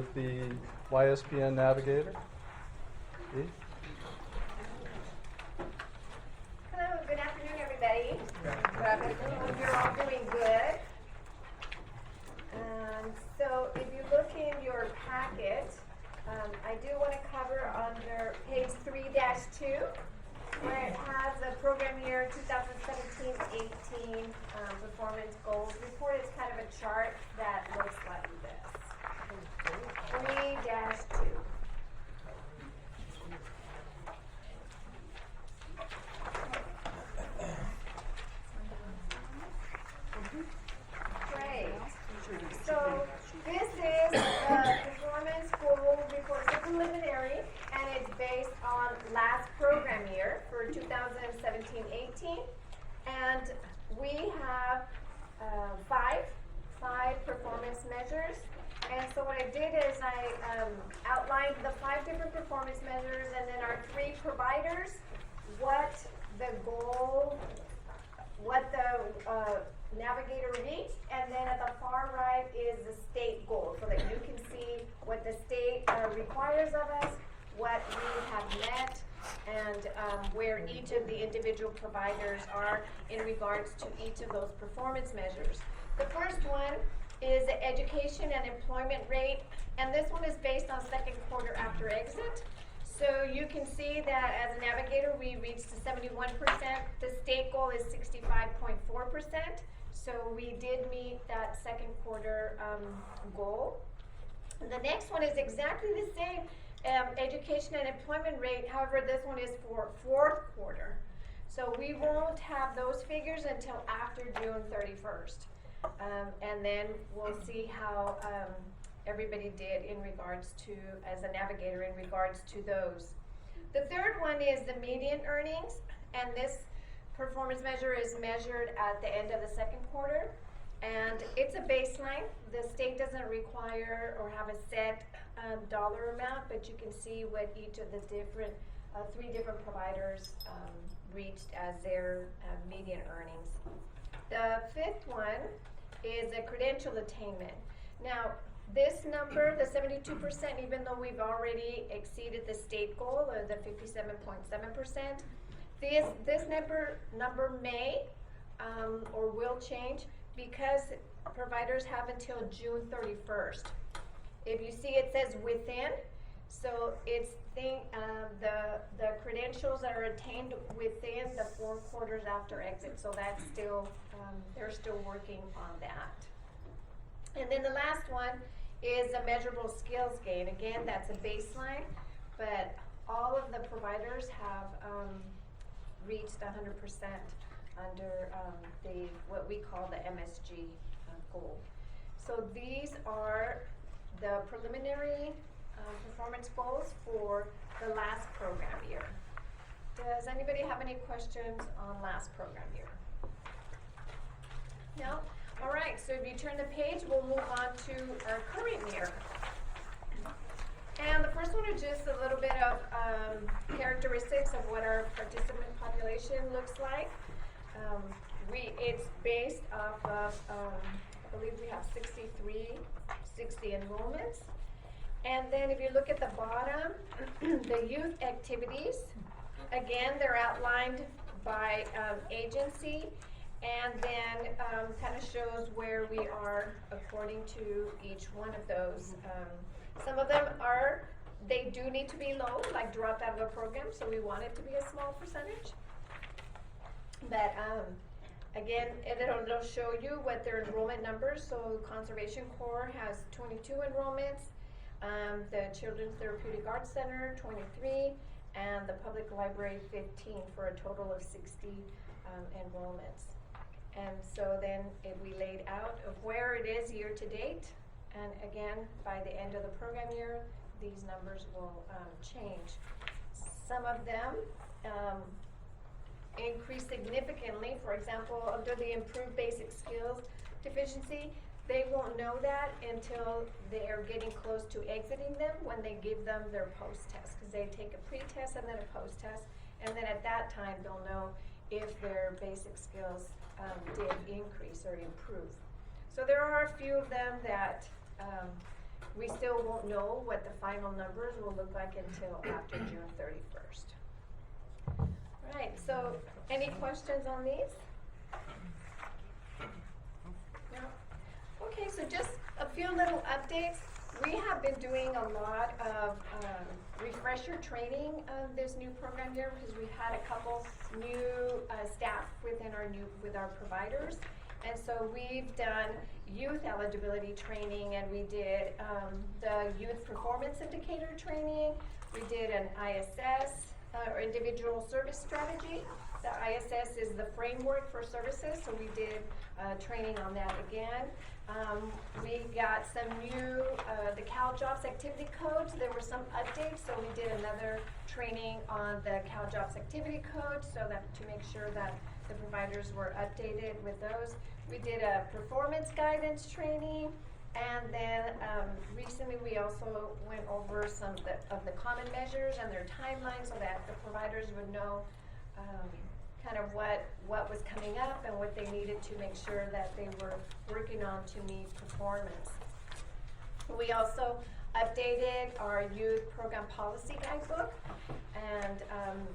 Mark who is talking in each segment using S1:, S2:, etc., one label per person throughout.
S1: with the YSPN Navigator. Dee?
S2: Hello, good afternoon, everybody. Good afternoon. Hope you're all doing good. So if you look in your packet, I do want to cover under page 3-2, where it has a program year 2017-18 performance goals report. It's kind of a chart that looks like this. 3-2. Great. So this is the performance goal report. It's preliminary, and it's based on last program year for 2017-18. And we have five performance measures. And so what I did is I outlined the 5 different performance measures, and then our 3 providers, what the goal, what the navigator reached, and then at the far right is the state goal, so that you can see what the state requires of us, what we have met, and where each of the individual providers are in regards to each of those performance measures. The first one is the education and employment rate, and this one is based on second quarter after exit. So you can see that as a navigator, we reached 71%. The state goal is 65.4%. So we did meet that second quarter goal. The next one is exactly the same, education and employment rate. However, this one is for fourth quarter. So we won't have those figures until after June 31st. And then we'll see how everybody did in regards to, as a navigator, in regards to those. The third one is the median earnings, and this performance measure is measured at the end of the second quarter, and it's a baseline. The state doesn't require or have a set dollar amount, but you can see what each of the different 3 different providers reached as their median earnings. The 5th one is a credential attainment. Now, this number, the 72%, even though we've already exceeded the state goal of the 57.7%, this number may or will change because providers have until June 31st. If you see, it says within, so it's the credentials that are attained within the 4 quarters after exit. So that's still, they're still working on that. And then the last one is a measurable skills gain. Again, that's a baseline, but all of the providers have reached 100% under what we call the MSG goal. So these are the preliminary performance goals for the last program year. Does anybody have any questions on last program year? No? All right, so if you turn the page, we'll move on to our current year. And the first one is just a little bit of characteristics of what our participant population looks like. It's based off of, I believe we have 60 enrollments. And then if you look at the bottom, the youth activities, again, they're outlined by agency, and then kind of shows where we are according to each one of those. Some of them they do need to be low, like dropped out of a program, so we want it to be a small percentage. But again, it'll show you what their enrollment numbers. So Conservation Corps has 22 enrollments, the Children's Therapeutic Arts Center 23, and the Public Library 15, for a total of 60 enrollments. And so then we laid out of where it is year to date, and again, by the end of the program year, these numbers will change. Some of them increase significantly. For example, under the improved basic skills deficiency, they won't know that until they are getting close to exiting them, when they give them their post-test, because they take a pre-test and then a post-test, and then at that time they'll know if their basic skills did increase or improve. So there are a few of them that We still won't know what the final numbers will look like until after June 31st. Right, so any questions on these? No? Okay, so just a few little updates. We have been doing a lot of refresher training of this new program year because we've had a couple new staff with our providers. And so we've done youth eligibility training, and we did the youth performance indicator training. We did an ISS, or individual service strategy. The ISS is the framework for services, so we did training on that again. We got some new, the CalJobs activity codes. There were some updates, so we did another training on the CalJobs activity code, so that to make sure that the providers were updated with those. We did a performance guidance training, and then recently we also went over some of the common measures and their timelines so that the providers would know kind of what was coming up and what they needed to make sure that they were working on to meet performance. We also updated our youth program policy guidebook and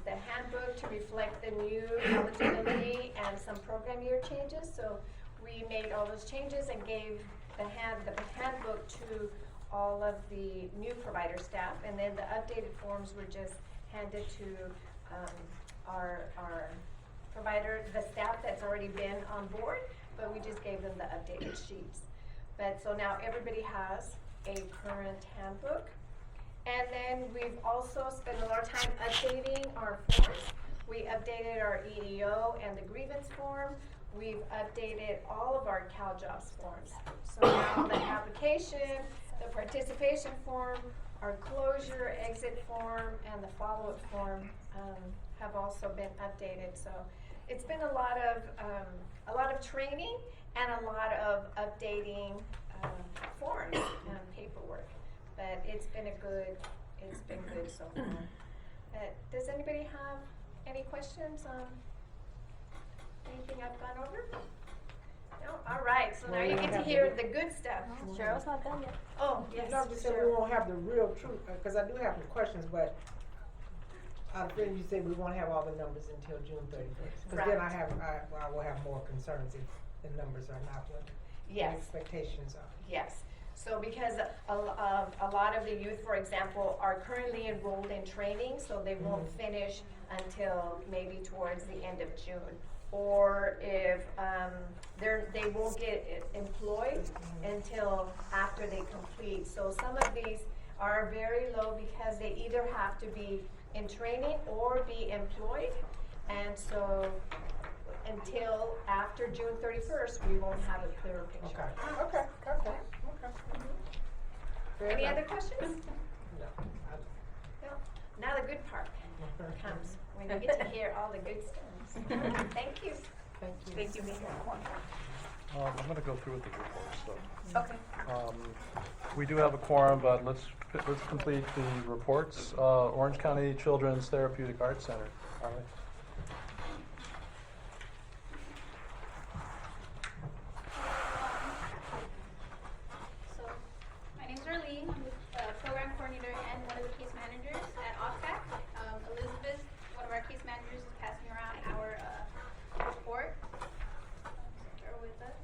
S2: the handbook to reflect the new eligibility and some program year changes. So we made all those changes and gave the handbook to all of the new provider staff, and then the updated forms were just handed to our provider, the staff that's already been on board, but we just gave them the updated sheets. But so now everybody has a current handbook. And then we've also spent a lot of time updating our forms. We updated our EEO and the grievance form. We've updated all of our CalJobs forms. So now the application, the participation form, our closure exit form, and the follow-up form have also been updated. So it's been a lot of training and a lot of updating forms and paperwork. But it's been good so far. Does anybody have any questions on anything I've gone over? No? All right, so now you get to hear the good stuff.
S3: Cheryl's not done yet.
S2: Oh, yes.
S4: No, just said we won't have the real truth, because I do have some questions, but I think you said we won't have all the numbers until June 31st. Because then I will have more concerns if the numbers are not what the expectations are.
S2: Yes. So because a lot of the youth, for example, are currently enrolled in training, so they won't finish until maybe towards the end of June. Or if they won't get employed until after they complete. So some of these are very low because they either have to be in training or be employed. And so until after June 31st, we won't have a clearer picture.
S4: Okay.
S2: Any other questions?
S4: No.
S2: No. Now the good part comes when you get to hear all the good stuff. Thank you.
S3: Thank you, Mia.
S1: I'm going to go through with the reports. So.
S3: Okay.
S1: We do have a quorum, but let's complete the reports. Orange County Children's Therapeutic Arts Center. Harley.
S5: So, my name's Arlene. I'm the program coordinator and one of the case managers at OFCAC. Elizabeth, one of our case managers, is passing around our report. So bear with us.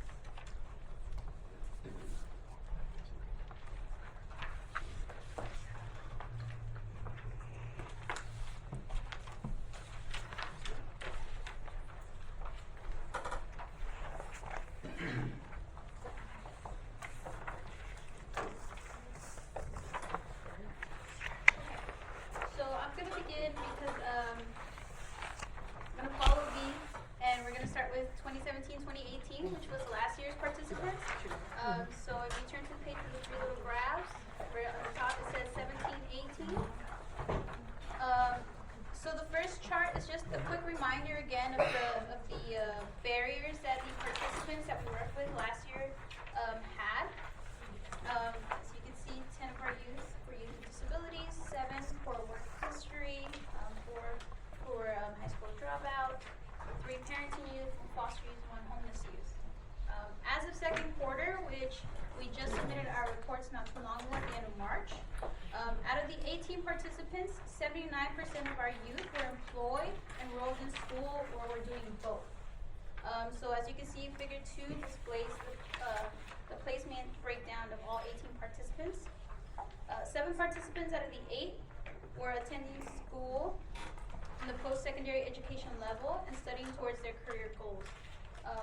S5: 18 participants, 79% of our youth were employed, enrolled in school, or were doing both. So as you can see, figure 2 displays the placement breakdown of all 18 participants. 7 participants out of the 8 were attending school in the post-secondary education level and studying towards their career goals.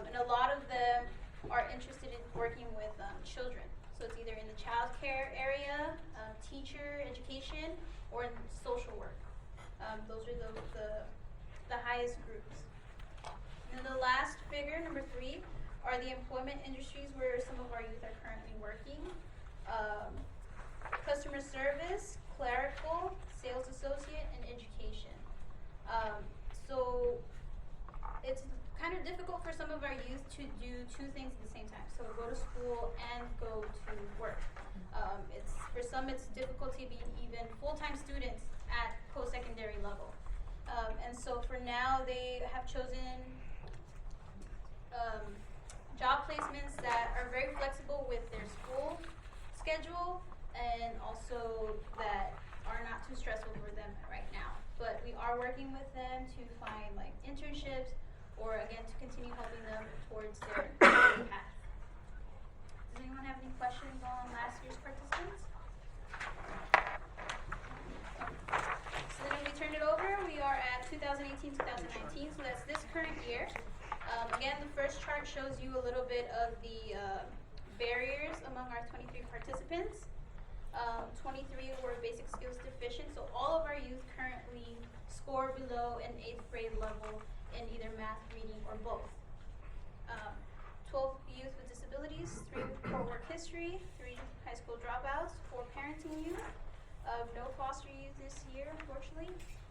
S5: And a lot of them are interested in working with children. So it's either in the child care area, teacher education, or in social work. Those are the highest groups. And then the last figure, number 3, are the employment industries where some of our youth are currently working. Customer service, clerical, sales associate, and education. So it's kind of difficult for some of our youth to do 2 things at the same time. So go to school and go to work. For some it's difficult to be even full-time students at post-secondary level. And so for now they have chosen job placements that are very flexible with their school schedule and also that are not too stressful for them right now. But we are working with them to find like internships or again to continue helping them towards their career path. Does anyone have any questions on last year's participants? So then we turn it over, we are at 2018-2019, so that's this current year. Again, the first chart shows you a little bit of the barriers among our 23 participants. 23 were basic skills deficient, so all of our youth currently score below an 8th grade level in either math, reading, or both. 12 youth with disabilities, 3 with poor work history, 3 high school dropouts, 4 parenting youth, no foster youth this year, unfortunately,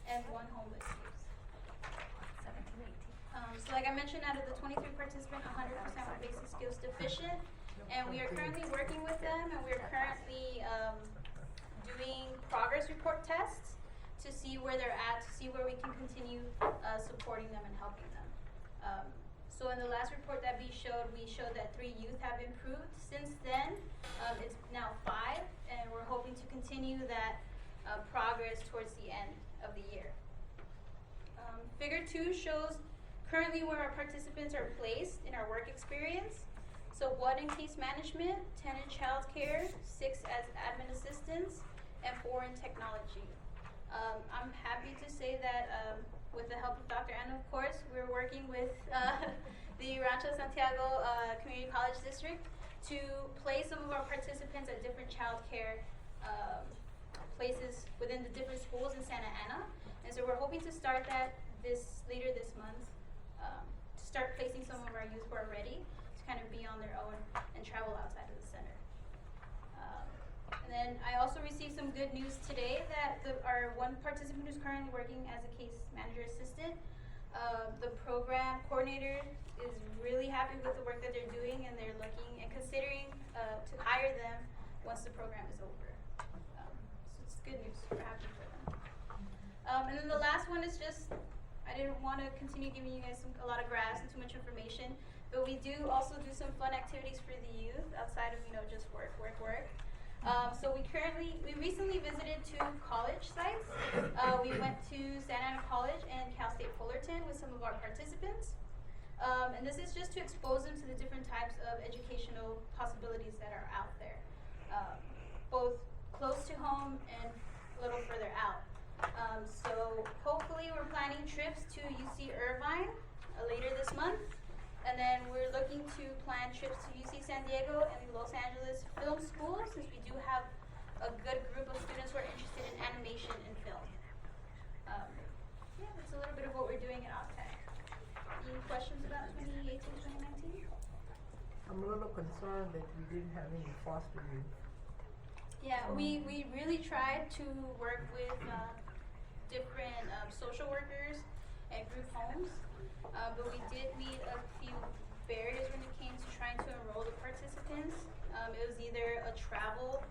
S5: and 1 homeless youth. So like I mentioned, out of the 23 participants, 100% were basic skills deficient, and we are currently working with them, and we are currently doing progress report tests to see where they're at, to see where we can continue supporting them and helping them. So in the last report that we showed that 3 youth have improved. Since then, it's now 5, and we're hoping to continue that progress towards the end of the year. Figure 2 shows currently where our participants are placed in our work experience. So 1 in case management, 10 in child care, 6 as admin assistants, and 4 in technology. I'm happy to say that with the help of Dr. Anna, of course, we're working with the Rancho Santiago Community College District to place some of our participants at different child care places within the different schools in Santa Ana. And so we're hoping to start that later this month, to start placing some of our youth who are ready to kind of be on their own and travel outside of the center. And then I also received some good news today that our 1 participant who's currently working as a case manager assistant, the program coordinator is really happy with the work that they're doing, and they're looking and considering to hire them once the program is over. So it's good news. We're happy for them. And then the last one is just, I didn't want to continue giving you guys a lot of graphs and too much information, but we do also do some fun activities for the youth outside of just work. So we recently visited 2 college sites. We went to Santa Ana College and Cal State Fullerton with some of our participants. And this is just to expose them to the different types of educational possibilities that are out there, both close to home and a little further out. So hopefully we're planning trips to UC Irvine later this month. And then we're looking to plan trips to UC San Diego and Los Angeles Film School, since we do have a good group of students who are interested in animation and film. Yeah, that's a little bit of what we're doing at OPTEC. Any questions about 2018-2019?
S4: I'm a little concerned that we didn't have any foster youth.
S5: Yeah, we really tried to work with different social workers and group homes, but we did meet a few barriers when it came to trying to enroll the participants. It was either a travel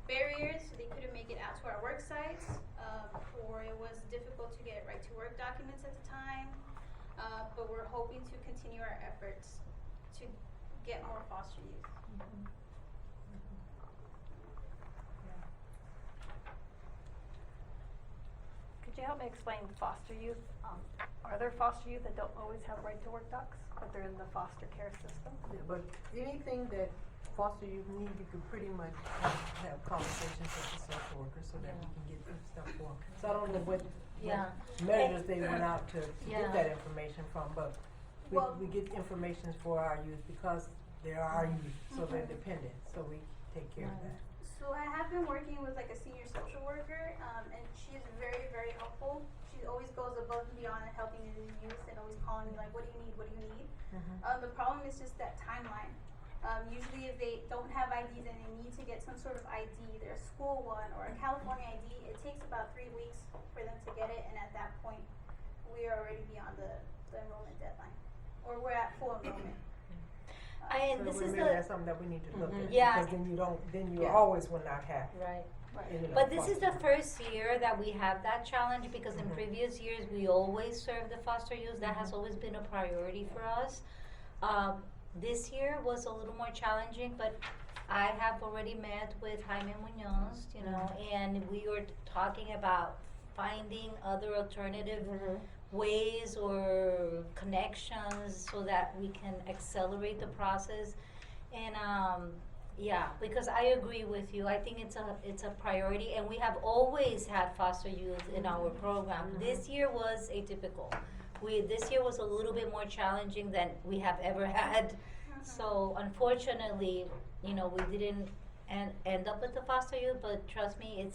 S5: barrier, so they couldn't make it out to our work sites, or it was difficult to get right to work documents at the time, but we're hoping to continue our efforts to get more foster youth.
S3: you help me explain foster youth? Are there foster youth that don't always have right to work docs, but they're in the foster care system?
S4: Yeah, but anything that foster youth need, you can pretty much have conversations with the social worker so that we can get some stuff for them. So I don't know what measures they went out to get that information from, but we get information for our youth because they are our youth, so they're dependent, so we take care of that.
S5: So I have been working with like a senior social worker, and she's very, very helpful. She always goes above and beyond in helping the youth and always calling me like, what do you need, what do you need? The problem is just that timeline. Usually if they don't have IDs and they need to get some sort of ID, their school one or a California ID, it takes about 3 weeks for them to get it, and at that point, we are already beyond the enrollment deadline. Or we're at full enrollment.
S3: And this
S4: so
S3: is
S4: maybe
S3: the,
S4: that's something that we need to look at.
S3: Yeah.
S4: Because then you always will not have.
S6: Right.
S4: any of
S6: But
S4: the
S6: this is
S4: foster
S6: the first year that we have that challenge because in previous years we always serve the foster youth. That has always been a priority for us. This year was a little more challenging, but I have already met with Jaime Munoz, you know, and we were talking about finding other alternative ways or connections so that we can accelerate the process. And yeah, because I agree with you. I think it's a priority, and we have always had foster youth in our program. This year was atypical. This year was a little bit more challenging than we have ever had. So unfortunately, you know, we didn't end up with the foster youth, but trust me,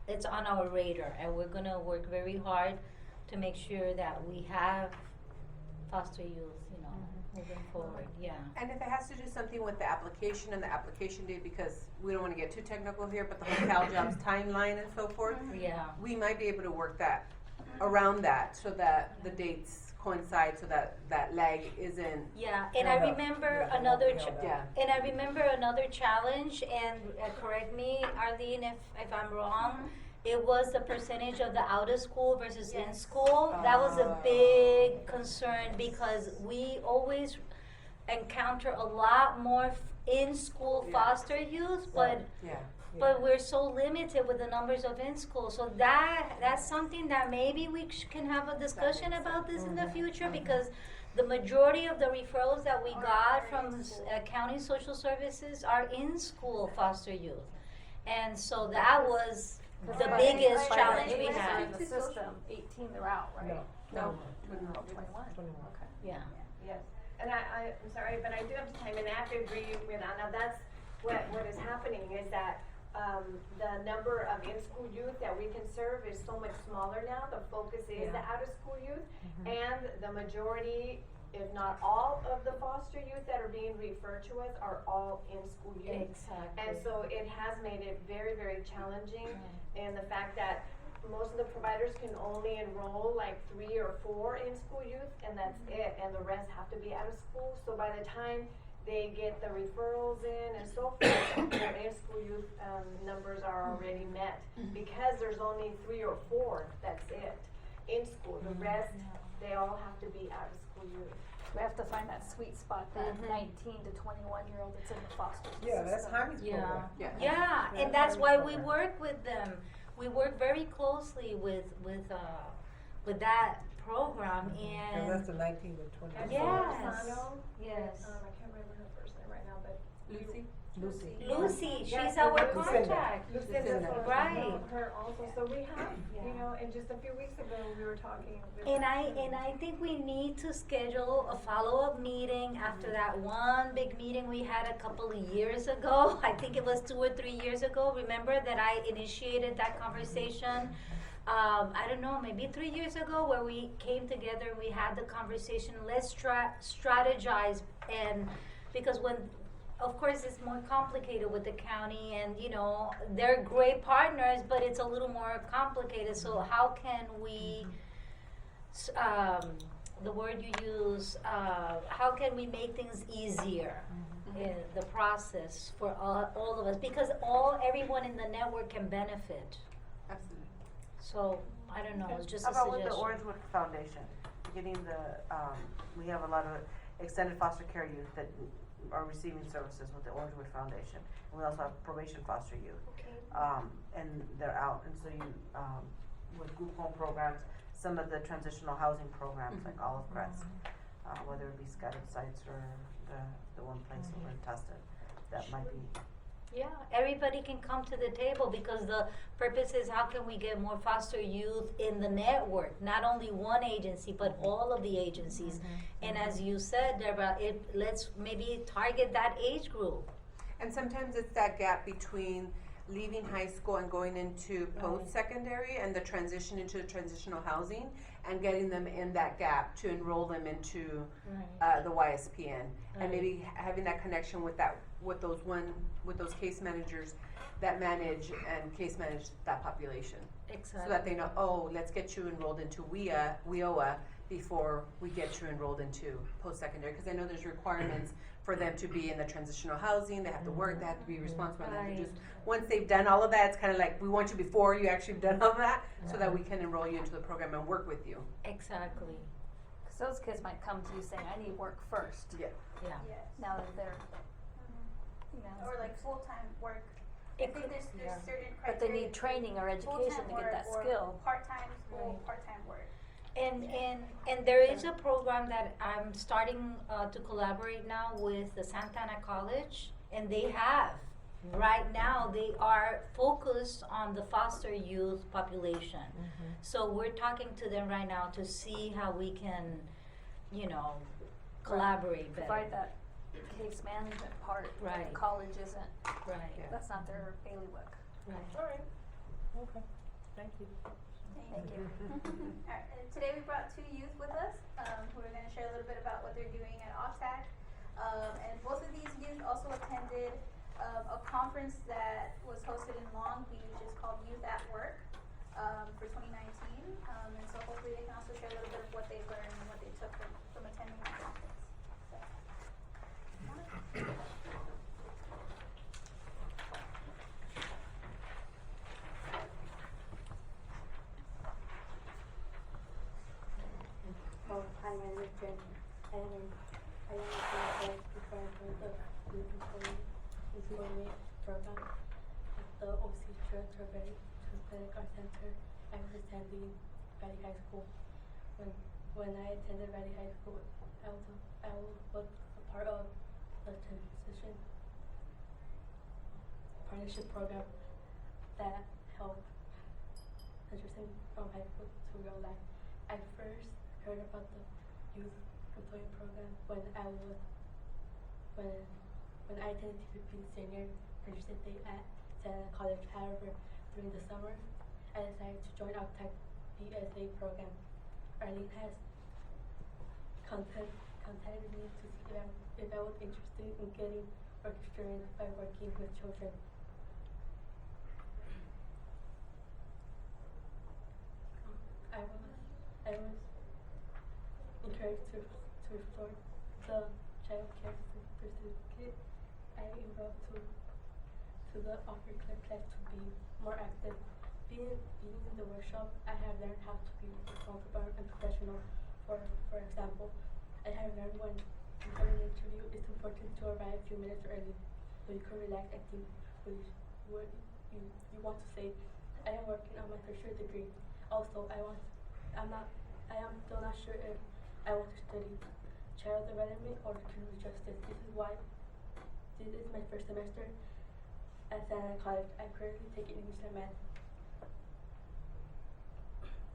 S6: it's on our radar, and we're gonna work very hard to make sure that we have foster youth, you know, moving forward. Yeah.
S7: And if it has to do something with the application and the application date, because we don't want to get too technical here, but the whole CalJobs timeline and so forth,
S6: Yeah.
S7: we might be able to work that around that so that the dates coincide, so that that lag isn't.
S6: Yeah, and I remember another
S7: Yeah.
S6: and I remember another challenge, and correct me, Arlene, if I'm wrong. It was the percentage of the out of school versus in school. That was a big concern because we always encounter a lot more in school foster youth, but but we're so limited with the numbers of in school. So that's something that maybe we can have a discussion about this in the future, because the majority of the referrals that we got from county social services are in school foster youth, and so that was the biggest challenge we had.
S3: In the system, 18 they're out, right?
S4: No.
S3: 21. Okay.
S6: Yeah.
S2: Yes, and I'm sorry, but I do have to chime in. I have to agree with Anna. That's what is happening is that the number of in-school youth that we can serve is so much smaller now. The focus is the out-of-school youth, and the majority, if not all, of the foster youth that are being referred to us are all in-school youth.
S6: Exactly.
S2: And so it has made it very, very challenging, and the fact that most of the providers can only enroll like 3 or 4 in-school youth, and that's it, and the rest have to be out of school. So by the time they get the referrals in and so forth, their in-school youth numbers are already met, because there's only 3 or 4, that's it, in school. The rest, they all have to be out of school youth.
S3: We have to find that sweet spot, that 19 to 21-year-old that's in the foster system.
S4: Yeah, that's Jaime's program.
S6: Yeah, and that's why we work with them. We work very closely with that program,
S4: And
S6: and
S4: that's the 19 to 20.
S6: Yes.
S2: Fasano,
S6: yes.
S2: I can't remember her first name right now, but
S7: Lucy.
S6: Lucy, she's
S2: Yes,
S6: our
S2: Lucinda.
S6: contact.
S2: Lucinda,
S6: Right.
S2: her also. So we have, you know, and just a few weeks ago we were talking with
S6: And I think we need to schedule a follow-up meeting after that one big meeting we had a couple of years ago. I think it was 2 or 3 years ago. Remember that I initiated that conversation? I don't know, maybe 3 years ago, where we came together, we had the conversation, let's strategize, and because of course, it's more complicated with the county, and you know, they're great partners, but it's a little more complicated. So how can we, the word you use, how can we make things easier in the process for all of us? Because everyone in the network can benefit.
S7: Absolutely.
S6: So, I don't know, it's just
S8: How
S6: a
S8: about with the
S6: suggestion.
S8: Orangewood Foundation, getting we have a lot of extended foster care youth that are receiving services with the Orangewood Foundation. And we also have probation foster youth.
S6: Okay.
S8: And they're out, and so with group home programs, some of the transitional housing programs like Olive Crest, whether it be scattered sites or the one place over in Tustin, that might be.
S6: Yeah, everybody can come to the table because the purpose is how can we get more foster youth in the network, not only one agency, but all of the agencies. And as you said, Deborah, let's maybe target that age group.
S7: And sometimes it's that gap between leaving high school and going into post-secondary and the transition into transitional housing and getting them in that gap to enroll them into the YSPN and maybe having that connection with those case managers that manage and case manage that population.
S6: Exactly.
S7: So that they know, oh, let's get you enrolled into WIOA before we get you enrolled into post-secondary, because I know there's requirements for them to be in the transitional housing, they have to work, they have to be responsible, and they have to just, once they've done all of that, it's kind of like, we want you before you actually have done all of that, so that we can enroll you into the program and work with you.
S6: Exactly.
S3: Because those kids might come to you saying, I need work first.
S7: Yeah.
S6: Yeah.
S5: Yes.
S3: Now that they're, you know.
S5: Or like full-time work. I
S6: It
S5: think
S6: could-
S5: there's certain criteria.
S3: But they need training or education
S5: full-time
S3: to get that
S5: work or
S3: skill.
S5: Part-time school,
S6: Right.
S5: part-time work.
S6: And there is a program that I'm starting to collaborate now with the Santa Ana College, and they have, right now, they are focused on the foster youth population. So we're talking to them right now to see how we can, collaborate better.
S3: Provide that case management part that
S6: Right.
S3: the college isn't,
S6: Right,
S3: that's not their bailiwick.
S6: right.
S4: Alright, okay, thank you.
S3: Thank you.
S5: Alright, today we brought two youth with us, who are gonna share a little bit about what they're doing at OFTAC. And both of these youth also attended, a conference that was hosted in Long Beach, it's called Youth at Work, for 2019. And so hopefully they can also share a little bit of what they learned and what they took from attending that conference.
S9: Hi, my name is Jen, and I am a preparing for the Youth Employment Program at the OC Church Transgenic Arts Center. I was attending Valley High School. When I attended Valley High School, I was a part of the transition partnership program that helped transition from high school to real life. I first heard about the youth employment program when I attended TPP senior transition day at Santa Ana College. However, during the summer, I decided to join OPTEC BSA program. Arlene has contacted me to see if I was interested in getting work experience by working with children. I was encouraged to restore the child care certificate. I enrolled to the offer class to be more active. Being in the workshop, I have learned how to be responsible and professional. For example, I have learned when you have an interview, it's important to arrive a few minutes early so you can relax and think what you want to say. I am working on my tertiary degree. Also, I am still not sure if I want to study child development or community justice. This is my first semester at Santa Ana College. I'm currently taking English and math.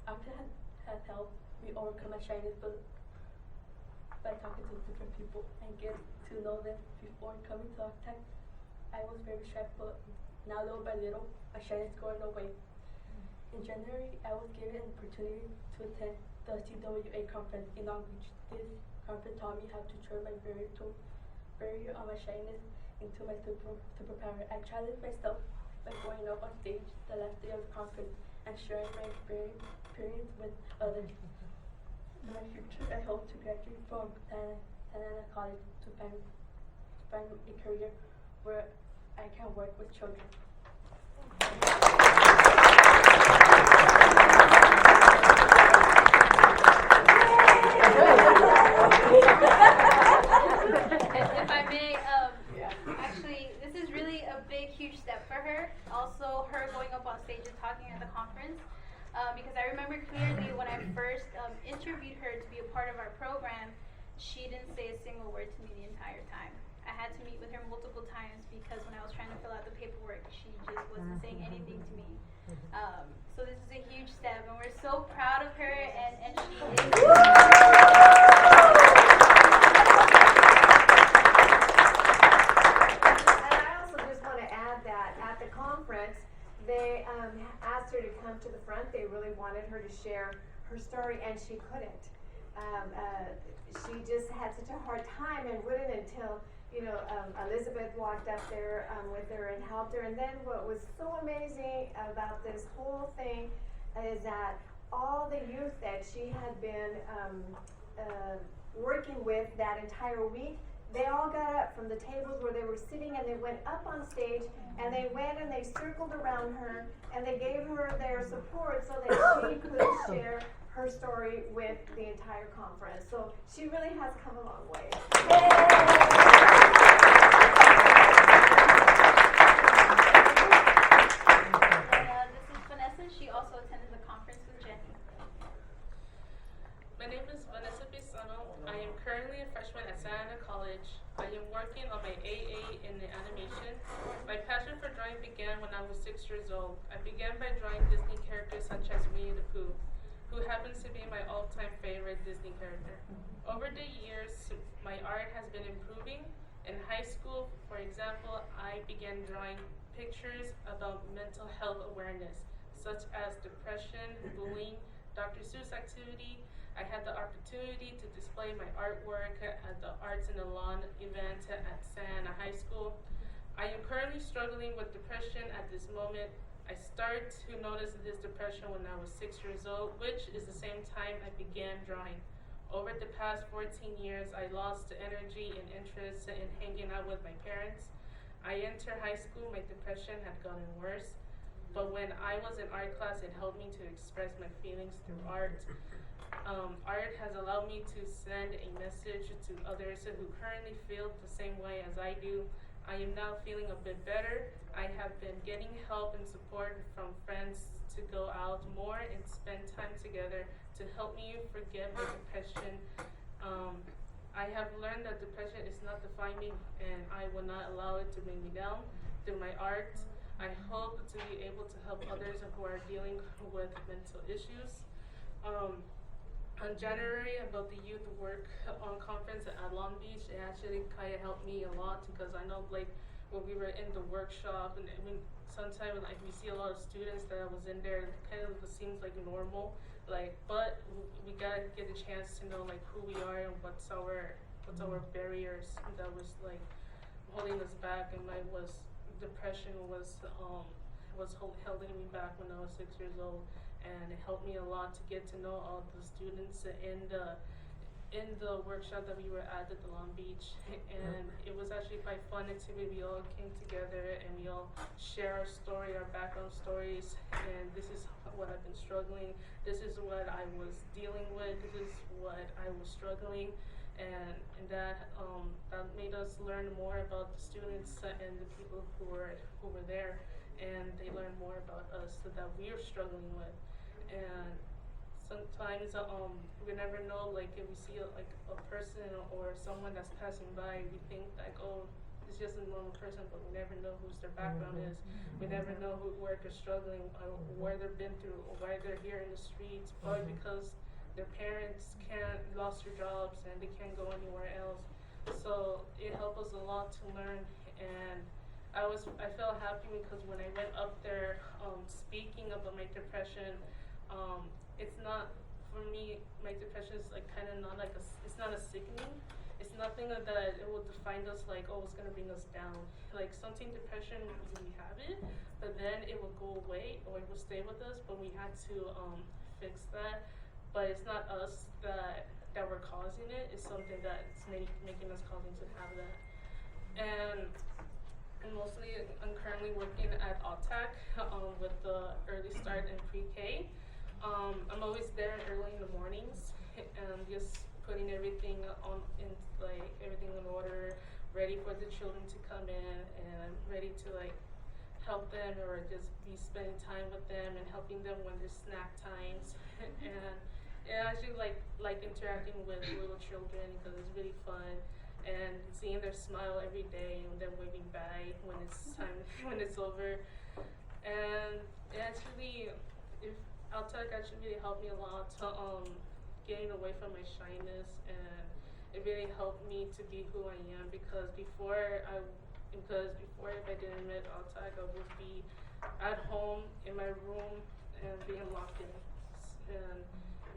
S9: OPTEC has helped me overcome my shyness by talking to different people and get to know them. Before coming to OPTEC, I was very shy, but now little by little, my shyness is going away. In January, I was given an opportunity to attend the CWA conference in Long Beach. This conference taught me how to turn my barrier on my shyness into my superpower. I challenged myself by going up on stage the last day of the conference and sharing my experience with others. In my future, I hope to graduate from Santa Ana College to find a career where I can work with children.
S5: If I may, actually, this is really a big, huge step for her. Also, her going up on stage and talking at the conference. because I remember clearly when I first interviewed her to be a part of our program, she didn't say a single word to me the entire time. I had to meet with her multiple times because when I was trying to fill out the paperwork, she just wasn't saying anything to me. So this is a huge step, and we're so proud of her, and she is.
S2: And I also just want to add that at the conference, they asked her to come to the front. They really wanted her to share her story, and she couldn't. She just had such a hard time and wouldn't until, Elizabeth walked up there with her and helped her. And then what was so amazing about this whole thing is that all the youth that she had been working with that entire week, they all got up from the tables where they were sitting and they went up on stage and they went and they circled around her and they gave her their support so that she could share her story with the entire conference. So she really has come a long way.
S5: And this is Vanessa. She also attended the conference with Jenny.
S10: My name is Vanessa Pisano. I am currently a freshman at Santa Ana College. I am working on my AA in the animation. My passion for drawing began when I was 6 years old. I began by drawing Disney characters such as Winnie the Pooh, who happens to be my all-time favorite Disney character. Over the years, my art has been improving. In high school, for example, I began drawing pictures about mental health awareness, such as depression, bullying, Dr. Seuss activity. I had the opportunity to display my artwork at the Arts in the Lawn event at Santa Ana High School. I am currently struggling with depression at this moment. I started to notice this depression when I was 6 years old, which is the same time I began drawing. Over the past 14 years, I lost the energy and interest in hanging out with my parents. I entered high school, my depression had gotten worse, but when I was in art class, it helped me to express my feelings through art. Art has allowed me to send a message to others who currently feel the same way as I do. I am now feeling a bit better. I have been getting help and support from friends to go out more and spend time together to help me forget my depression. I have learned that depression is not defining and I will not allow it to bring me down. Through my art, I hope to be able to help others who are dealing with mental issues. On January, about the youth work on conference at Long Beach, it actually kind of helped me a lot because I know like when we were in the workshop and sometimes like we see a lot of students that was in there, it kind of seems like normal, like, but we gotta get a chance to know like who we are and what's our barriers that was like holding us back. And mine was depression was holding me back when I was 6 years old. And it helped me a lot to get to know all the students in the workshop that we were at the Long Beach. And it was actually quite fun activity. We all came together and we all share our story, our background stories. And this is what I've been struggling. This is what I was dealing with. This is what I was struggling. And that made us learn more about the students and the people who were there. And they learned more about us that we're struggling with. And sometimes we never know, like if we see a person or someone that's passing by, we think like, oh, it's just a normal person, but we never know whose their background is. We never know where they're struggling, where they've been through, or why they're here in the streets, probably because their parents lost their jobs and they can't go anywhere else. So it helped us a lot to learn. And I felt happy because when I went up there speaking about my depression, it's not, for me, my depression is like kind of not like it's not a sickening. It's nothing that it will define us like, oh, it's gonna bring us down. Like something depression, we have it, but then it will go away or it will stay with us, but we had to fix that. But it's not us that we're causing it, it's something that's making us causing to have that. And mostly, I'm currently working at OTAC with the early start and pre-K. I'm always there early in the mornings and just putting everything everything in order, ready for the children to come in and ready to help them or just be spending time with them and helping them when there's snack times. And I actually like interacting with little children because it's really fun. And seeing their smile every day and them waving bye when it's time, when it's over. And it actually, Altec actually really helped me a lot to getting away from my shyness, and it really helped me to be who I am because before if I didn't admit Altec, I would be at home in my room and being locked in. And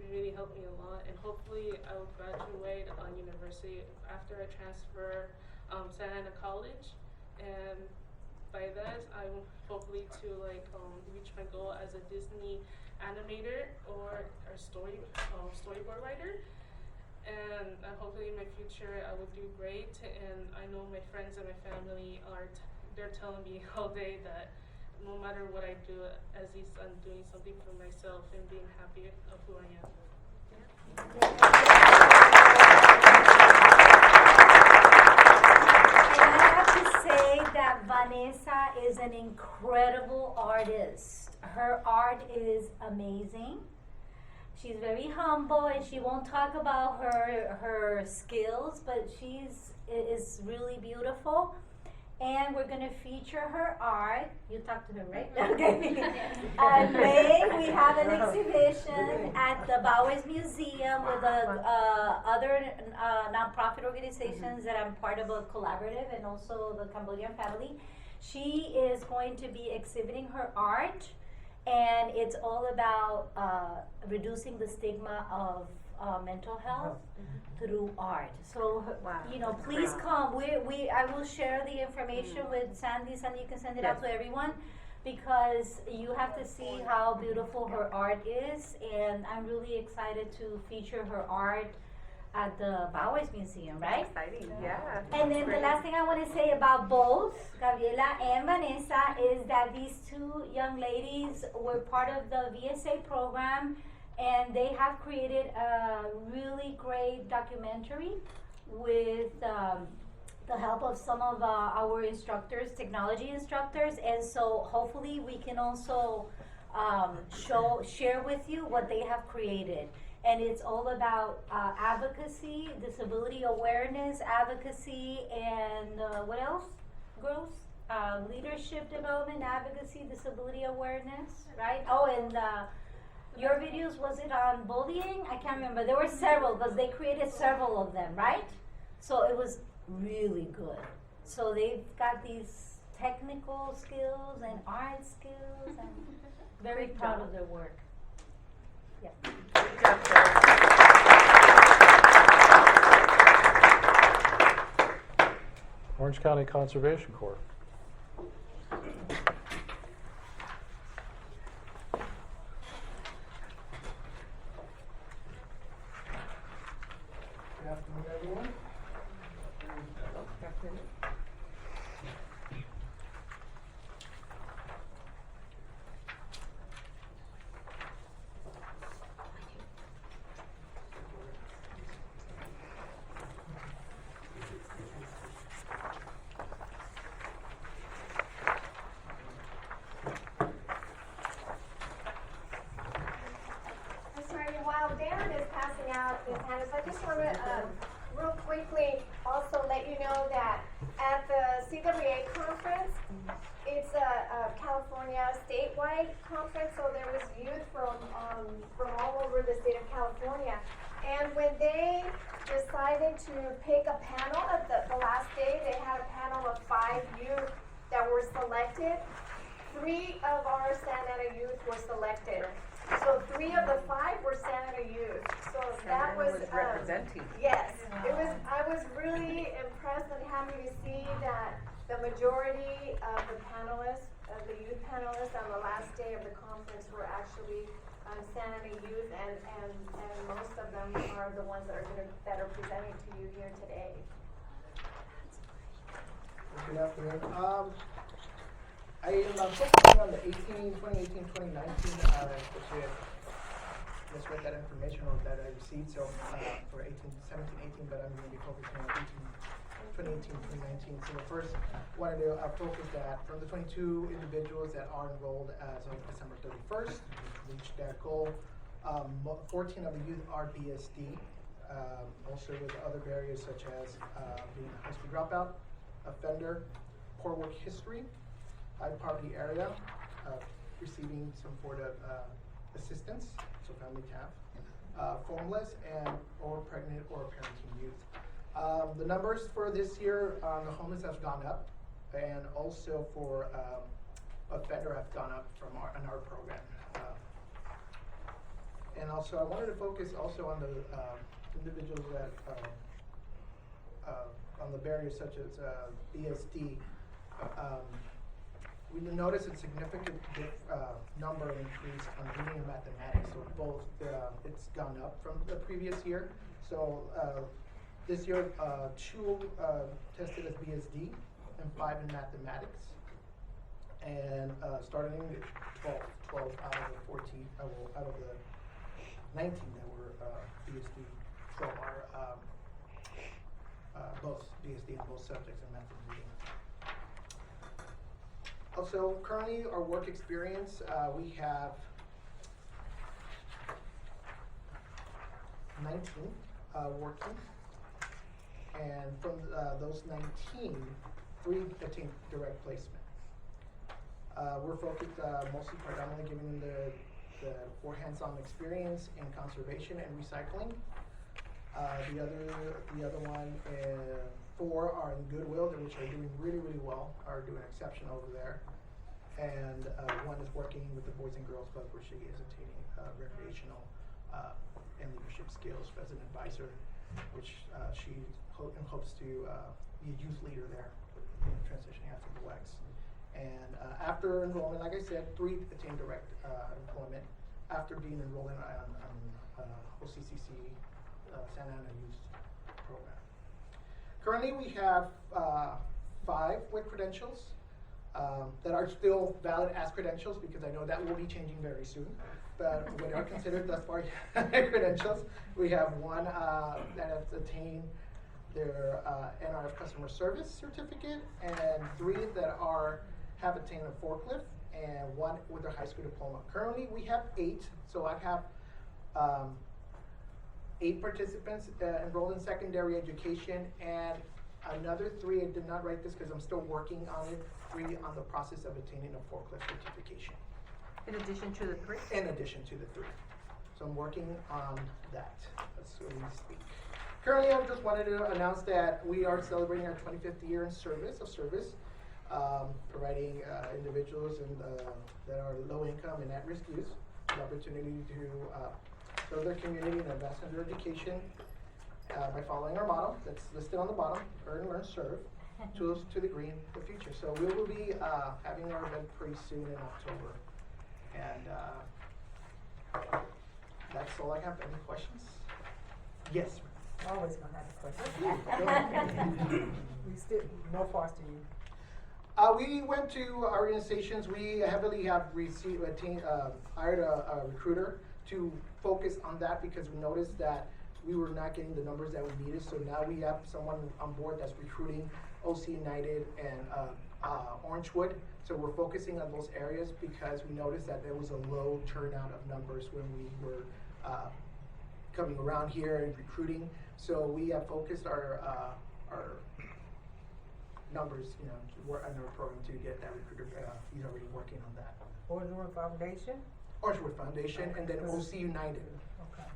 S10: it really helped me a lot, and hopefully I will graduate on university after I transfer Santa Ana College, and by that I will hopefully to reach my goal as a Disney animator or storyboard writer, and hopefully in my future I will do great. And I know my friends and my family they're telling me all day that no matter what I do, at least I'm doing something for myself and being happy of who I am.
S6: And I have to say that Vanessa is an incredible artist. Her art is amazing. She's very humble and she won't talk about her skills, but is really beautiful. And we're going to feature her art. You talked to her, right? Okay. In May, we have an exhibition at the Bowers Museum with other nonprofit organizations that I'm part of a collaborative, and also the Cambodian family. She is going to be exhibiting her art, and it's all about reducing the stigma of mental health through art. So, please come. I will share the information with Sandy. Sandy, you can send it out to everyone, because you have to see how beautiful her art is, and I'm really excited to feature her art at the Bowers Museum, right?
S7: Exciting, yeah.
S6: And then the last thing I want to say about both Gabriela and Vanessa is that these two young ladies were part of the VSA program, and they have created a really great documentary with the help of some of our instructors, technology instructors, and so hopefully we can also share with you what they have created. And it's all about advocacy, disability awareness, advocacy, and what else, girls? Leadership development, advocacy, disability awareness, right? Oh, and your videos, was it on bullying? I can't remember. There were several, because they created several of them, right? So it was really good. So they've got these technical skills and art skills, and very proud of their work. Yeah.
S7: Good job, Sarah.
S1: Orange County Conservation Corps.
S11: Good afternoon, everyone.
S2: While Darren is passing out his handouts, I just want to real quickly also let you know that at the CWA conference, it's a California statewide conference, so there was youth from all over the state of California. And when they decided to pick a panel at the last day, they had a panel of 5 youth that were selected. 3 of our Santa Ana youth were selected. So 3 of the 5 were Santa Ana youth. So that was
S7: representing.
S2: Yes, it was. I was really impressed and happy to see that the majority of the panelists, of the youth panelists on the last day of the conference were actually Santa Ana youth, and most of them are the ones that are presenting to you here today.
S11: Good afternoon. I am focusing on the 2018, 2019, which just read that information that I received, so for 17, 18, but I'm going to be focusing on 2018-2019. So the first wanted to focus that from the 22 individuals that are enrolled as of December 31st, we reached that goal. 14 of the youth are BSD, also with other barriers such as being a high school dropout, offender, poor work history, high poverty area, receiving some sort of assistance, so family TAF, homeless, and or pregnant or parenting youth. The numbers for this year on the homeless have gone up, and also for offender have gone up from in our program. And also, I wanted to focus also on the individuals that on the barriers such as BSD. We noticed a significant number increase on reading and mathematics. So both it's gone up from the previous year. So this year, 2 tested as BSD and 5 in mathematics. And starting 12 out of the 14, out of the 19 that were BSD, 12 are both BSD in both subjects in math and reading. Also, currently our work experience, we have 19 working, and from those 19, 3 attained direct placement. We're focused mostly predominantly giving them the more hands-on experience in conservation and recycling. The other one, 4 are in Goodwill, which are doing really, really well, are doing exceptional over there. And 1 is working with the Boys and Girls Club, where she is attaining recreational and leadership skills as an advisor, which she hopes to be a youth leader there, transitioning after the WEX. And after enrollment, like I said, 3 attained direct employment after being enrolled on OCCC Santa Ana Youth Program. Currently, we have 5 with credentials that are still valid as credentials, because I know that will be changing very soon. But what are considered thus far credentials, we have 1 that has attained their NRF customer service certificate, and 3 that have attained a forklift, and 1 with their high school diploma. Currently, we have 8, so I have 8 participants enrolled in secondary education, and another 3, I did not write this because I'm still working on it, 3 on the process of attaining a forklift certification.
S8: In addition to the 3?
S11: In addition to the 3. So I'm working on that as we speak. Currently, I just wanted to announce that we are celebrating our 25th year in service, providing individuals that are low income and at-risk youth the opportunity to serve their community and advance in their education by following our motto that's listed on the bottom: earn, learn, serve, tools to the green, the future. So we will be having our event pretty soon in October. And that's all I have. Any questions? Yes, sir.
S4: Always gonna have a question. We still, no foster youth.
S11: We went to organizations. We heavily have hired a recruiter to focus on that, because we noticed that we were not getting the numbers that we needed. So now we have someone on board that's recruiting OC United and Orangewood. So we're focusing on those areas because we noticed that there was a low turnout of numbers when we were coming around here and recruiting. So we have focused our numbers, in our program to get that recruiter. He's already working on that.
S4: Orangewood Foundation?
S11: Orangewood Foundation, and then OC United.
S4: Okay.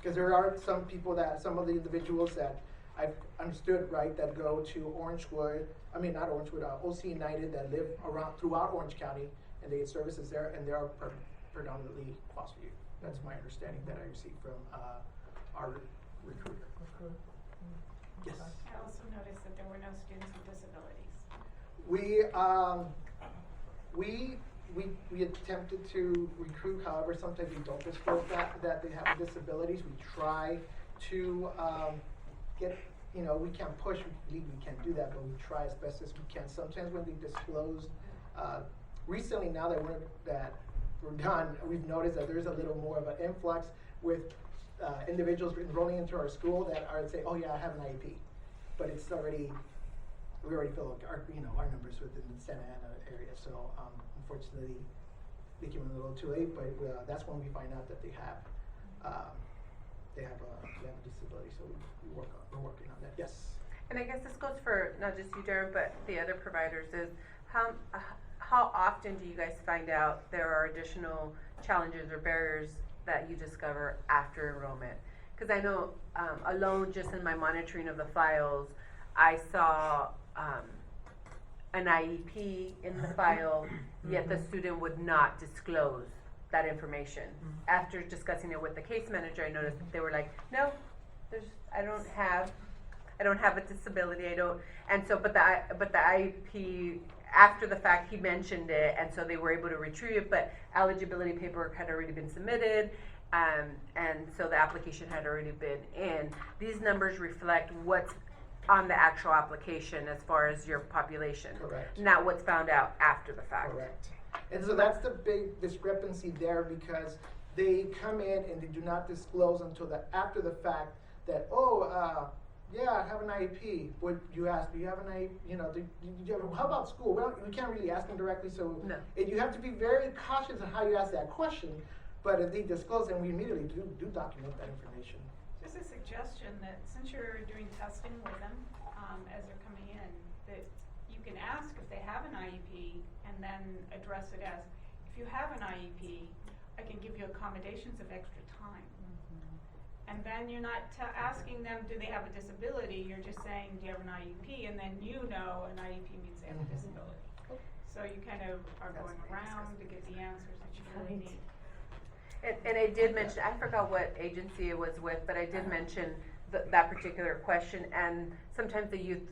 S11: Because there are some of the individuals that I've understood, right, that go to not Orangewood, OC United, that live throughout Orange County, and they get services there, and they are predominantly foster youth. That's my understanding that I received from our recruiter. Yes.
S12: I also noticed that there were no students with disabilities.
S11: We attempted to recruit. However, sometimes we don't disclose that they have disabilities. We try to get, we can't push, we can't do that, but we try as best as we can. Sometimes when they disclose, recently now that we're done, we've noticed that there's a little more of an influx with individuals enrolling into our school that are saying, oh yeah, I have an IEP, but it's already we already fill our, our numbers within the Santa Ana area. So unfortunately, they came in a little too late, but that's when we find out that they have a disability. So we're working on that. Yes.
S7: And I guess this goes for not just you, Darren, but the other providers. Is how often do you guys find out there are additional challenges or barriers that you discover after enrollment? Because I know alone, just in my monitoring of the files, I saw an IEP in the file, yet the student would not disclose that information. After discussing it with the case manager, I noticed that they were like, no, I don't have a disability, but the IEP, after the fact, he mentioned it, and so they were able to retrieve it, but eligibility paperwork had already been submitted, and so the application had already been in. These numbers reflect what's on the actual application as far as your population.
S11: Correct.
S7: Not what's found out after the fact.
S11: Correct. And so that's the big discrepancy there, because they come in and they do not disclose until after the fact that, yeah, I have an IEP. What you ask, do you have an IEP? How about school? Well, we can't really ask them directly, so
S7: No.
S11: You have to be very cautious of how you ask that question. But if they disclose, then we immediately do document that information.
S12: Just a suggestion that since you're doing testing with them, as they're coming in, that you can ask if they have an IEP and then address it as, if you have an IEP, I can give you accommodations of extra time. And then you're not asking them, do they have a disability? You're just saying, do you have an IEP? And then an IEP means they have a disability. So you kind of are going around to get the answers that you really need.
S7: And I did mention, I forgot what agency it was with, but I did mention that particular question, and sometimes the youth,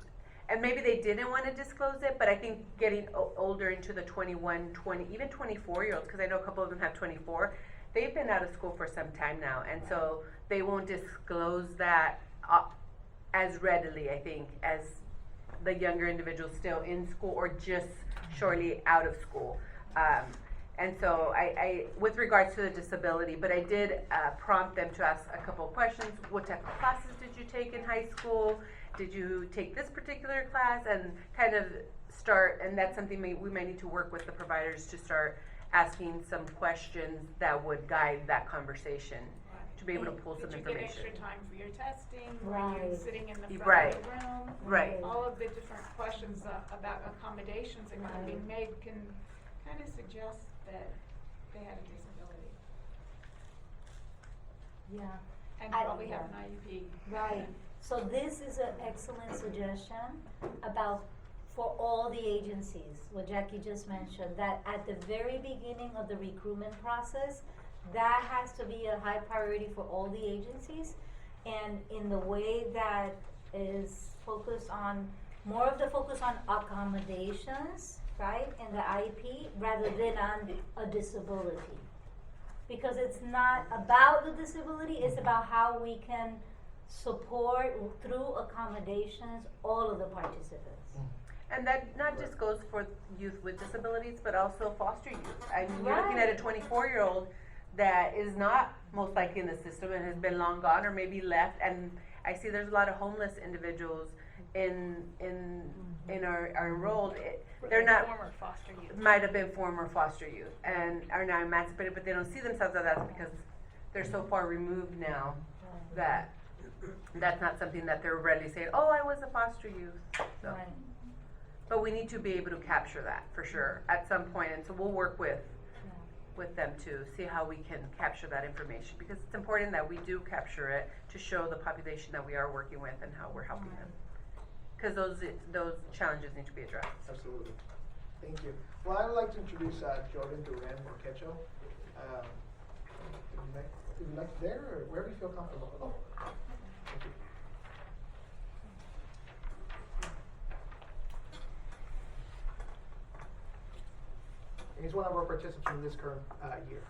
S7: and maybe they didn't want to disclose it, but I think getting older into the 21, 20, even 24-year-olds, because I know a couple of them have 24, they've been out of school for some time now, and so they won't disclose that as readily, I think, as the younger individuals still in school or just shortly out of school. And so I with regards to the disability, but I did prompt them to ask a couple of questions. What type of classes did you take in high school? Did you take this particular class? And kind of start, and that's something we might need to work with the providers to start asking some questions that would guide that conversation, to be able to pull some
S12: Did you
S7: information.
S12: get extra time for your testing?
S6: Right.
S12: Were you sitting in the front
S7: Right.
S12: of the room?
S7: Right.
S12: All of the different questions about accommodations that can be made can kind of suggest that they had a disability.
S6: Yeah.
S12: And
S6: I-
S12: probably have an IEP.
S6: Right. So this is an excellent suggestion for all the agencies, what Jackie just mentioned, that at the very beginning of the recruitment process, that has to be a high priority for all the agencies. And in the way that is focused on, more of the focus on accommodations, right, in the IEP, rather than on a disability. Because it's not about the disability, it's about how we can support through accommodations all of the participants.
S7: And that not just goes for youth with disabilities, but also foster youth. I mean, you're looking at a 24-year-old that is not most likely in the system and has been long gone or maybe left. And I see there's a lot of homeless individuals are enrolled. They're not
S3: Former foster youth.
S7: might have been former foster youth and are now emancipated, but they don't see themselves as that because they're so far removed now that that's not something that they're readily saying, oh, I was a foster youth. So.
S6: Right.
S7: But we need to be able to capture that for sure at some point, and so we'll work with them to see how we can capture that information, because it's important that we do capture it to show the population that we are working with and how we're helping them, because those challenges need to be addressed.
S11: Absolutely. Thank you. Well, I would like to introduce Jordan Duran Morquecho. Would you like there or wherever you feel comfortable? Oh. Thank you. He's one of our participants in this current year.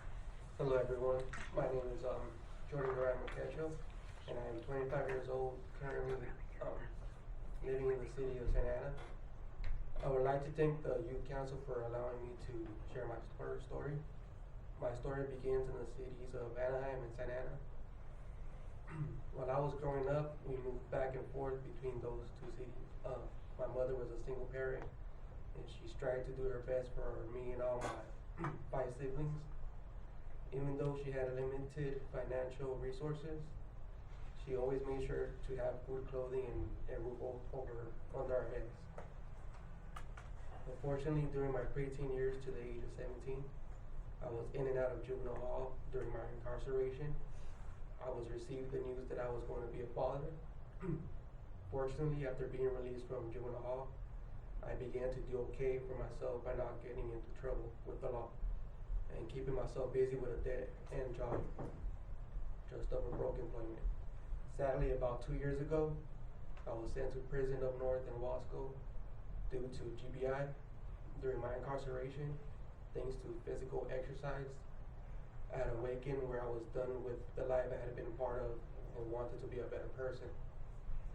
S13: Hello everyone, my name is Jordan Duran Morquecho, and I am 25 years old, currently living in the city of Santa Ana. I would like to thank the Youth Council for allowing me to share my story. My story begins in the cities of Anaheim and Santa Ana. While I was growing up, we moved back and forth between those two cities, my mother was a single parent, and she strived to do her best for me and all my 5 siblings. Even though she had limited financial resources, she always made sure to have food, clothing, and roof under our heads. Unfortunately, during my preteen years to the age of 17, I was in and out of juvenile hall during my incarceration. I was received the news that I was going to be a father. Fortunately, after being released from juvenile hall, I began to do okay for myself by not getting into trouble with the law and keeping myself busy with a dead-end job, just up a broke employment. Sadly, about 2 years ago, I was sent to prison up north in Wasco due to GBI. During my incarceration, thanks to physical exercise, I had awakened where I was done with the life I had been part of and wanted to be a better person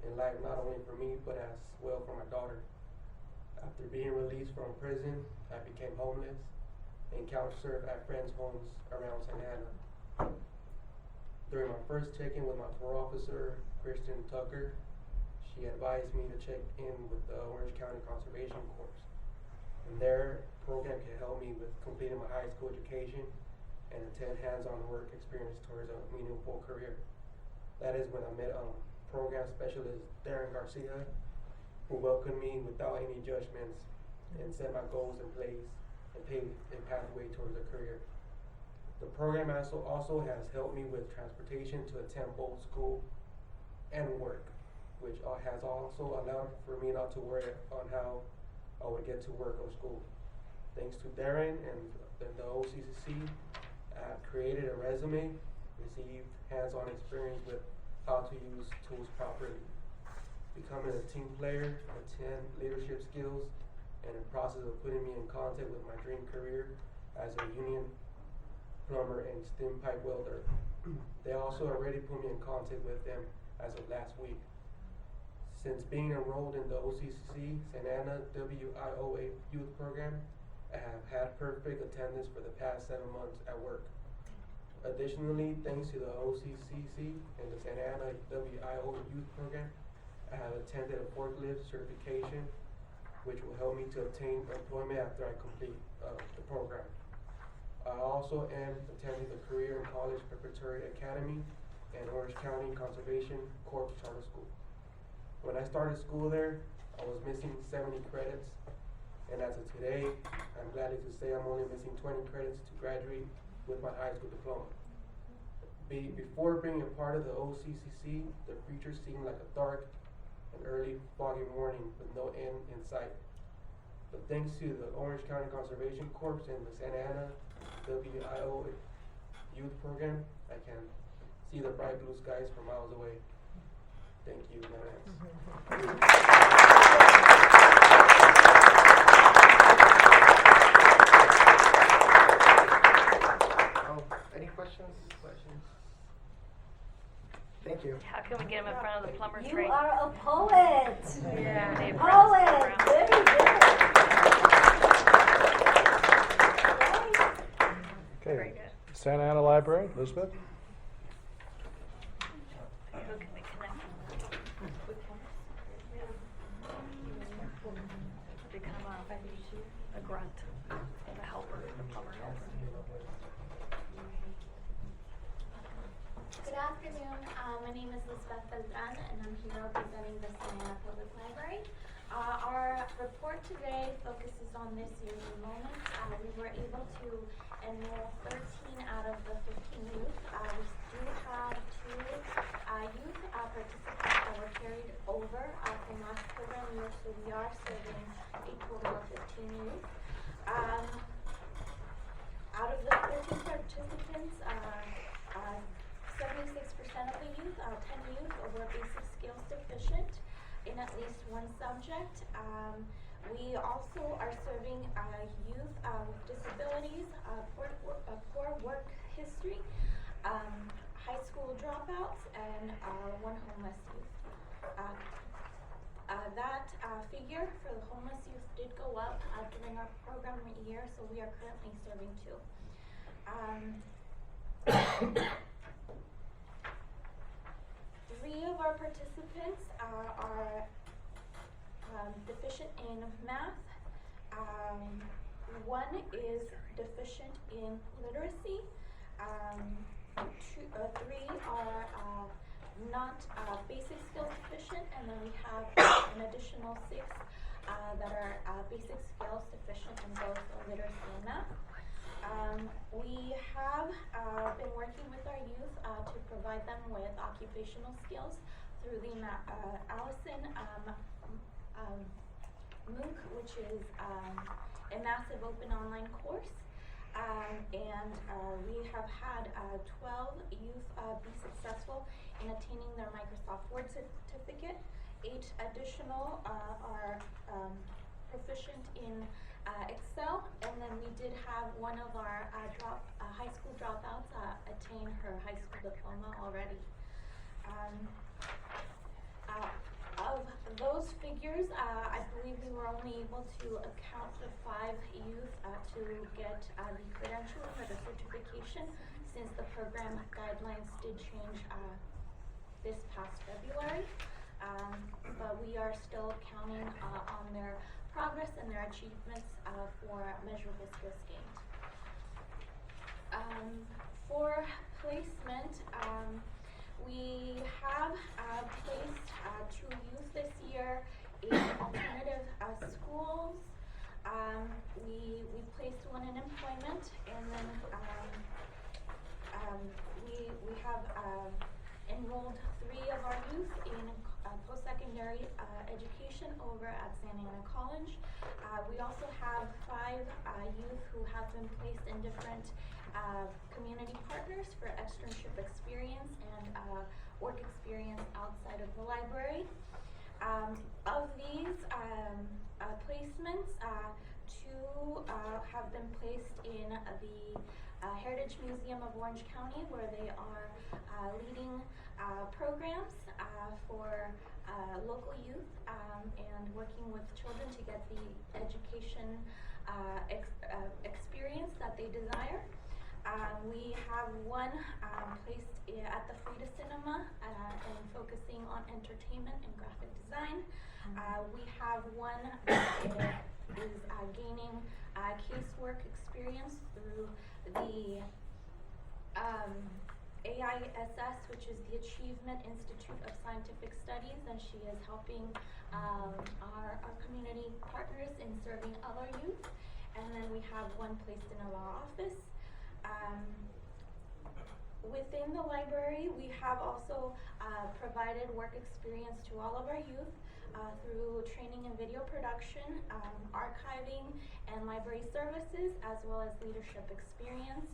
S13: in life, not only for me, but as well for my daughter. After being released from prison, I became homeless and couch surfed at friends' homes around Santa Ana. During my first check-in with my parole officer, Kristen Tucker, she advised me to check in with the Orange County Conservation Corps. And their program can help me with completing my high school education and attend hands-on work experience towards a meaningful career. That is when I met program specialist Darren Garcia, who welcomed me without any judgments and set my goals in place and paved a pathway towards a career. The program also has helped me with transportation to attend both school and work, which has also allowed for me not to worry on how I would get to work or school. Thanks to Darren and the OCCC, I have created a resume, received hands-on experience with how to use tools properly, becoming a team player, attend leadership skills, and the process of putting me in contact with my dream career as a union plumber and stem pipe welder. They also already put me in contact with them as of last week. Since being enrolled in the OCCC Santa Ana WIOA youth program, I have had perfect attendance for the past 7 months at work. Additionally, thanks to the OCCC and the Santa Ana WIO youth program, I have attended a forklift certification, which will help me to obtain employment after I complete the program. I also am attending the Career and College Preparatory Academy and Orange County Conservation Corps Charter School. When I started school there, I was missing 70 credits, and as of today, I'm glad to say I'm only missing 20 credits to graduate with my high school diploma. Before being a part of the OCCC, the future seemed like a dark and early foggy morning with no end in sight. But thanks to the Orange County Conservation Corps and the Santa Ana WIO youth program, I can see the bright blue skies from miles away. Thank you, Madam.
S11: Any questions? Thank you.
S3: How can we get him in front of the plumber's
S6: You
S3: trade?
S6: are a poet.
S3: Yeah, they
S6: Poet. Very good.
S3: Very
S1: Okay,
S3: good.
S1: Santa Ana Library, Elizabeth?
S3: Who can we connect him with? Become a grunt, a helper, a plumber helper.
S14: Good afternoon. My name is Lisbeth Beltran, and I'm here representing the Santa Ana Public Library. Our report today focuses on this year's enrollment. We were able to enroll 13 out of the 15 youth. We do have 2 youth participants that were carried over from last program year, so we are serving a total of 15 youth. Out of the 13 participants, 76% of the youth, 10 youth, were basic skills deficient in at least one subject. We also are serving youth with disabilities, poor work history, high school dropouts, and 1 homeless youth. That figure for the homeless youth did go up during our program year, so we are currently serving 2. 3 of our participants are deficient in math. One is deficient in literacy. Three are not basic skills deficient, and then we have an additional 6 that are basic skills deficient in both literacy and math. We have been working with our youth to provide them with occupational skills through the Allison MOOC, which is a massive open online course. And we have had 12 youth be successful in attaining their Microsoft Word certificate. 8 additional are proficient in Excel, and then we did have one of our high school dropouts attain her high school diploma already. Of those figures, I believe we were only able to account for 5 youth to get the credential for the certification, since the program guidelines did change this past February. But we are still counting on their progress and their achievements for measurable skills gained. For placement, we have placed 2 youth this year in alternative schools. We placed one in employment, and then we have enrolled 3 of our youth in post-secondary education over at Santa Ana College. We also have 5 youth who have been placed in different community partners for externship experience and work experience outside of the library. Of these placements, 2 have been placed in the Heritage Museum of Orange County, where they are leading programs for local youth and working with children to get the education experience that they desire. We have one placed at the Frida Cinema and focusing on entertainment and graphic design. We have one that is gaining casework experience through the AISS, which is the Achievement Institute of Scientific Studies, and she is helping our community partners in serving other youth. And then we have one placed in a law office. Within the library, we have also provided work experience to all of our youth through training in video production, archiving, and library services, as well as leadership experience.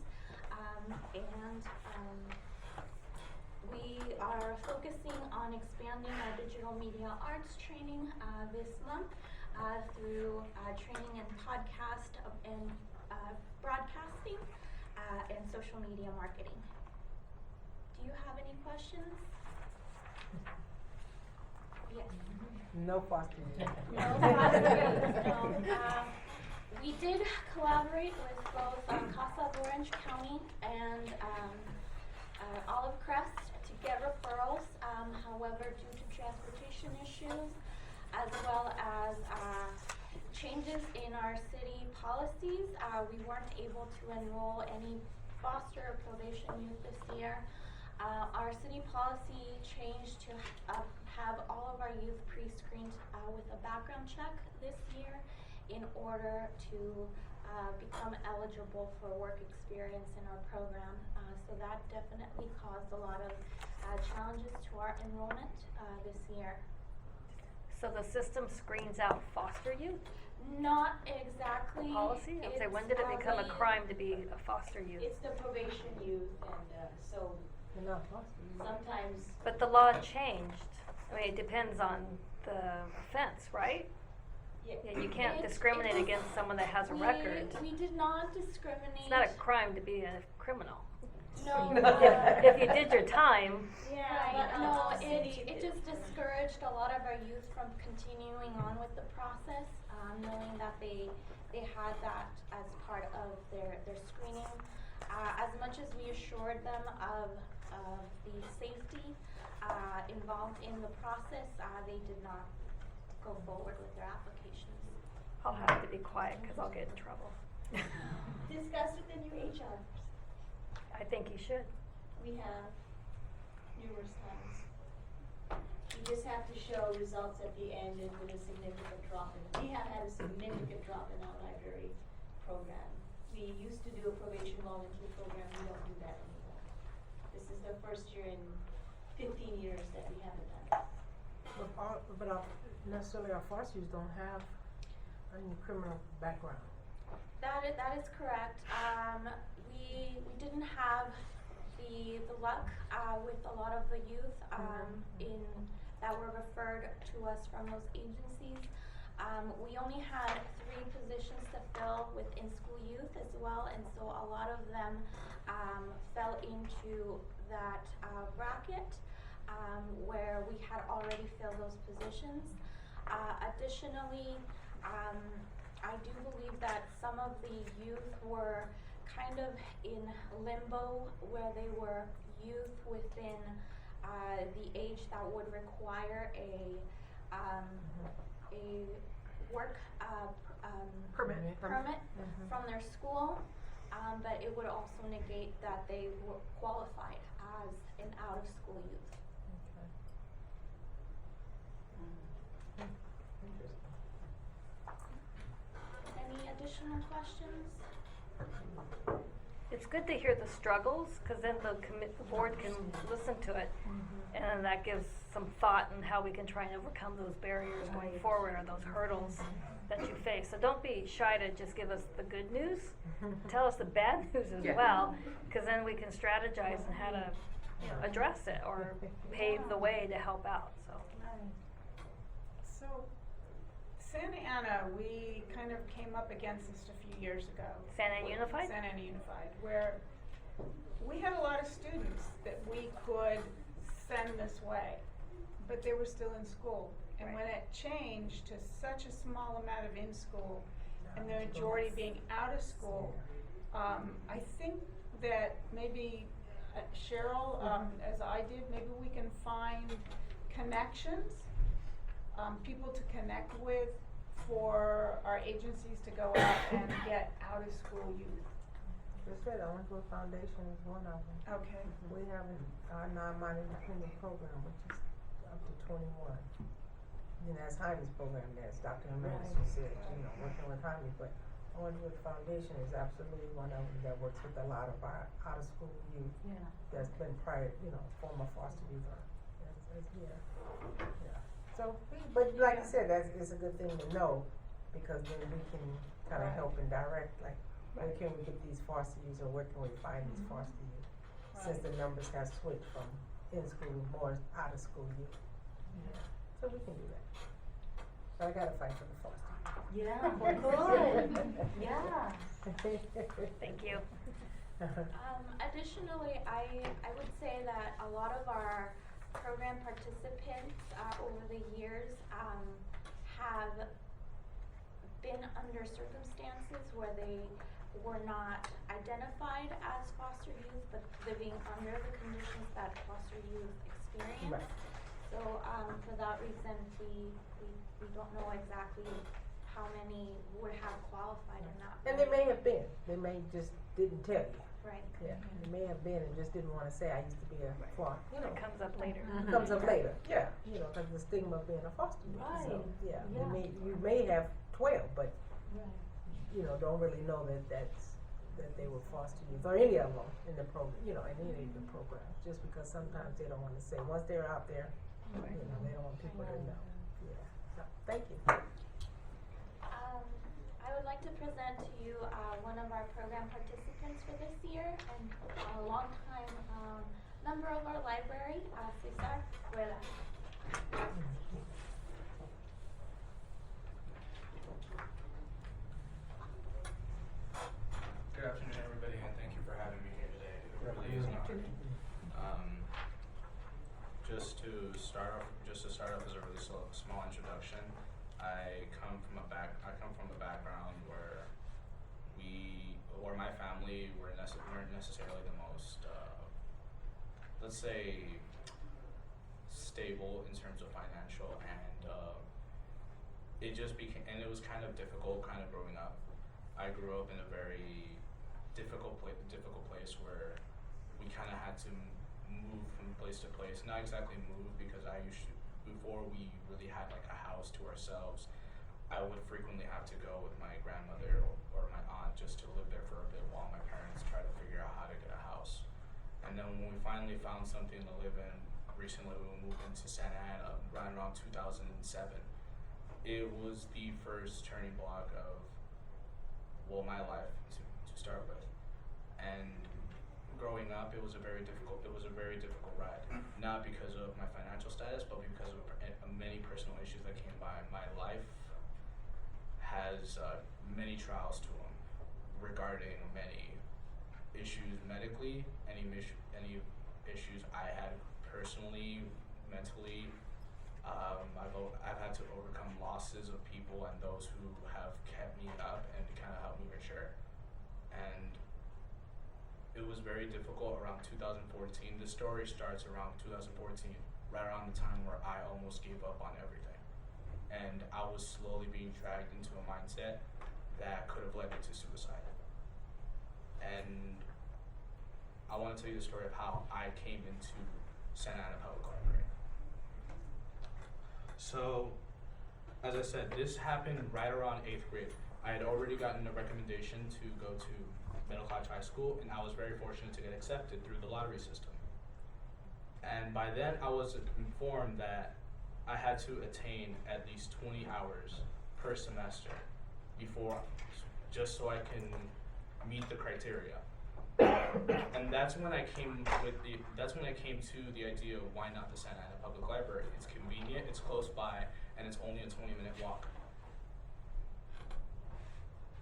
S14: We are focusing on expanding our digital media arts training this month through training in podcast and broadcasting and social media marketing. Do you have any questions? Yes.
S4: No foster youth.
S14: No foster youth, no. We did collaborate with both Casa of Orange County and Olive Crest to get referrals. However, due to transportation issues, as well as changes in our city policies, we weren't able to enroll any foster or probation youth this year. Our city policy changed to have all of our youth pre-screened with a background check this year in order to become eligible for work experience in our program. So that definitely caused a lot of challenges to our enrollment this year.
S3: So the system screens out foster youth?
S14: Not exactly.
S3: Policy? I would say, when did it become a crime to be a foster youth?
S15: It's the probation youth, and so
S4: They're not foster youth.
S15: sometimes.
S3: But the law changed. I mean, it depends on the offense, right? Yeah, you can't discriminate against someone that has a record.
S14: We did not discriminate.
S3: It's not a crime to be a criminal.
S14: No.
S3: If you did your time.
S14: Yeah, but no, it just discouraged a lot of our youth from continuing on with the process, knowing that they had that as part of their screening. As much as we assured them of the safety involved in the process, they did not go forward with their applications.
S3: I'll have to be quiet because I'll get in trouble.
S14: Discuss with the new HR.
S3: I think you should.
S14: We have numerous times. You just have to show results at the end and with a significant drop in. We have had a significant drop in our library program. We used to do a probation volunteer program. We don't do that anymore. This is the first year in 15 years that we haven't done it.
S4: But necessarily our foster youth don't have any criminal background.
S14: That is correct. We didn't have the luck with a lot of the youth in that were referred to us from those agencies. We only had 3 positions to fill with in-school youth as well, and so a lot of them fell into that bracket where we had already filled those positions. Additionally, I do believe that some of the youth were kind of in limbo where they were youth within the age that would require a work permit from their school, but it would also negate that they were qualified as an out-of-school youth. Any additional questions?
S3: It's good to hear the struggles because then the board can listen to it, and then that gives some thought on how we can try and overcome those barriers going forward or those hurdles that you face. So don't be shy to just give us the good news. Tell us the bad news as well, because then we can strategize on how to address it or pave the way to help out.
S12: So, Santa Ana, we kind of came up against this a few years ago.
S3: Santa Ana Unified?
S12: Santa Ana Unified, where we had a lot of students that we could send this way, but they were still in school. And when it changed to such a small amount of in school and the majority being out of school, I think that maybe Cheryl, as I did, maybe we can find connections, people to connect with for our agencies to go out and get out of school youth.
S4: That's right, the Owensville Foundation is one of them.
S12: Okay.
S4: We have our non-money dependent program, which is up to 21. Then there's Heidi's program, there's Dr. Jimenez, who said, working with Heidi, but Owensville Foundation is absolutely one of them that works with a lot of our out-of-school youth.
S6: Yeah.
S4: That's been prior, former foster youth. Yeah. So, but like you said, it's a good thing to know, because then we can kind of help and direct, like, where can we get these foster youth, or where can we find these foster youth? Since the numbers have switched from in-school more out-of-school youth. Yeah. So we can do that. But I gotta fight for the foster.
S6: Yeah, good. Yeah.
S3: Thank you.
S14: Additionally, I would say that a lot of our program participants over the years have been under circumstances where they were not identified as foster youth, but living under the conditions that foster youth experience.
S4: Right.
S14: So for that reason, we don't know exactly how many would have qualified or not.
S4: And they may have been. They may just didn't tell you.
S14: Right.
S4: Yeah. They may have been and just didn't want to say, I used to be a foster.
S3: It comes up later.
S4: It comes up later. Yeah. Because the stigma of being a foster youth.
S6: Right.
S4: So, yeah.
S6: Yeah.
S4: You may have 12, but don't really know that they were foster youth, or any of them in the program, in any of the programs, just because sometimes they don't want to say. Once they're out there, they don't want people to know. Yeah. So, thank you.
S14: I would like to present to you one of our program participants for this year, and a long-time member of our library, Cesar Rueda.
S16: Good afternoon, everybody, and thank you for having me here today. It really is an honor. Just to start off as a really small introduction, I come from a background where my family weren't necessarily the most, let's say, stable in terms of financial and it just became, and it was kind of difficult kind of growing up. I grew up in a very difficult place where we kind of had to move from place to place. Not exactly move, because before we really had like a house to ourselves, I would frequently have to go with my grandmother or my aunt just to live there for a bit while my parents tried to figure out how to get a house. And then when we finally found something to live in, recently we moved into Santa Ana right around 2007. It was the first turning block of, well, my life to start with. And growing up, it was a very difficult ride. Not because of my financial status, but because of many personal issues that came by. My life has many trials to them regarding many issues medically, any issues I had personally, mentally. I've had to overcome losses of people and those who have kept me up and to kind of help me mature. And it was very difficult around 2014. The story starts around 2014, right around the time where I almost gave up on everything. And I was slowly being dragged into a mindset that could have led me to suicide. And I want to tell you the story of how I came into Santa Ana Public Library. So, as I said, this happened right around 8th grade. I had already gotten a recommendation to go to Middle College High School, and I was very fortunate to get accepted through the lottery system. And by then, I was informed that I had to attain at least 20 hours per semester just so I can meet the criteria. And that's when I came to the idea of why not the Santa Ana Public Library. It's convenient, it's close by, and it's only a 20-minute walk.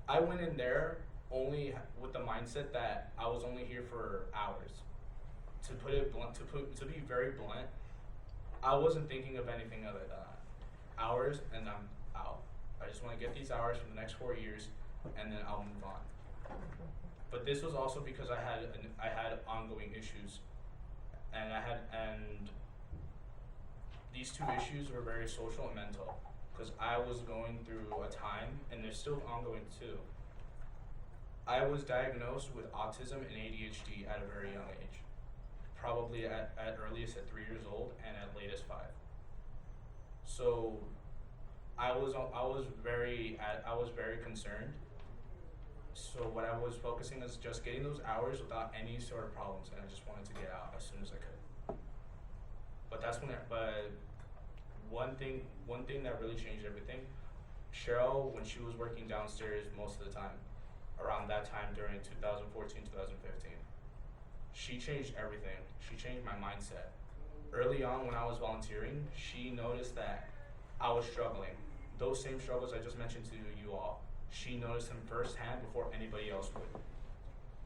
S16: I went in there only with the mindset that I was only here for hours. To put it blunt, to be very blunt, I wasn't thinking of anything other than that. Hours and I'm out. I just want to get these hours for the next 4 years, and then I'll move on. But this was also because I had ongoing issues, and these two issues were very social and mental, because I was going through a time, and they're still ongoing too. I was diagnosed with autism and ADHD at a very young age, probably at earliest at 3 years old and at latest 5. So I was very concerned. So what I was focusing is just getting those hours without any sort of problems, and I just wanted to get out as soon as I could. But one thing that really changed everything, Cheryl, when she was working downstairs most of the time, around that time during 2014, 2015, she changed everything. She changed my mindset. Early on when I was volunteering, she noticed that I was struggling. Those same struggles I just mentioned to you all, she noticed them firsthand before anybody else would.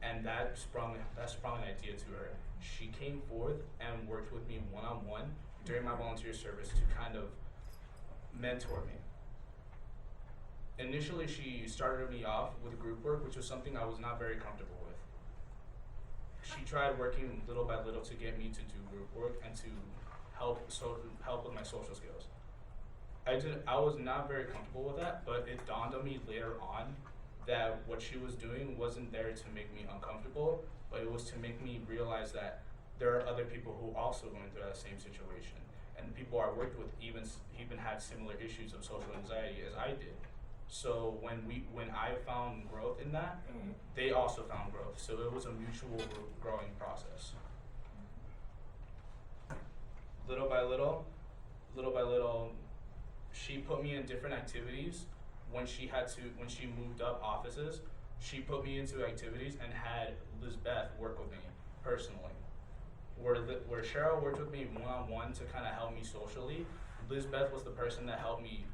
S16: And that sprung an idea to her. She came forth and worked with me one-on-one during my volunteer service to kind of mentor me. Initially, she started me off with group work, which was something I was not very comfortable with. She tried working little by little to get me to do group work and to help with my social skills. I was not very comfortable with that, but it dawned on me later on that what she was doing wasn't there to make me uncomfortable, but it was to make me realize that there are other people who are also going through that same situation. And the people I worked with even had similar issues of social anxiety as I did. So when I found growth in that, they also found growth. So it was a mutual growing process. Little by little, she put me in different activities. When she moved up offices, she put me into activities and had Lizbeth work with me personally. Where Cheryl worked with me one-on-one to kind of help me socially, Lizbeth was the person that helped me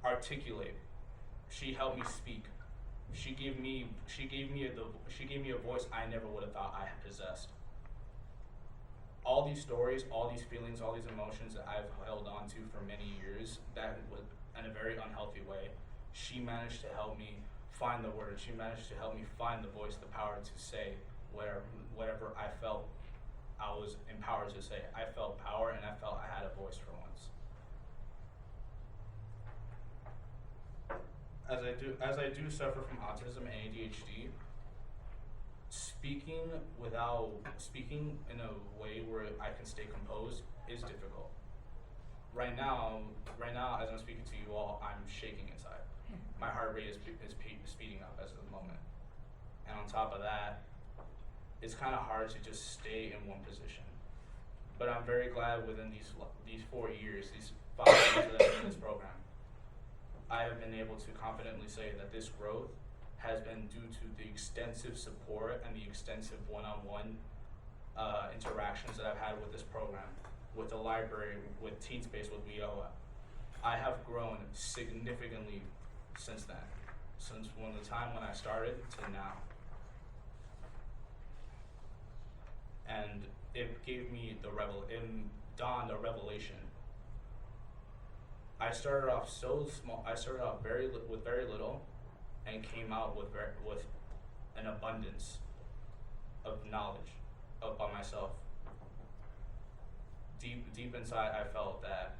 S16: articulate. She helped me speak. She gave me a voice I never would have thought I had possessed. All these stories, all these feelings, all these emotions that I've held on to for many years, that was in a very unhealthy way, she managed to help me find the words. She managed to help me find the voice, the power to say whatever I felt I was empowered to say. I felt power and I felt I had a voice for once. as I do suffer from autism and ADHD, speaking in a way where I can stay composed is difficult. Right now, as I'm speaking to you all, I'm shaking inside. My heart rate is speeding up as of the moment. And on top of that, it's kind of hard to just stay in one position. But I'm very glad within these 4 years, these 5 years that I've been in this program, I have been able to confidently say that this growth has been due to the extensive support and the extensive one-on-one interactions that I've had with this program, with the library, with Teen Space, with WIOA. I have grown significantly since then, since the time when I started to now. And it gave me it dawned a revelation. I started off so small. I started off with very little, and came out with an abundance of knowledge about myself. Deep inside, I felt that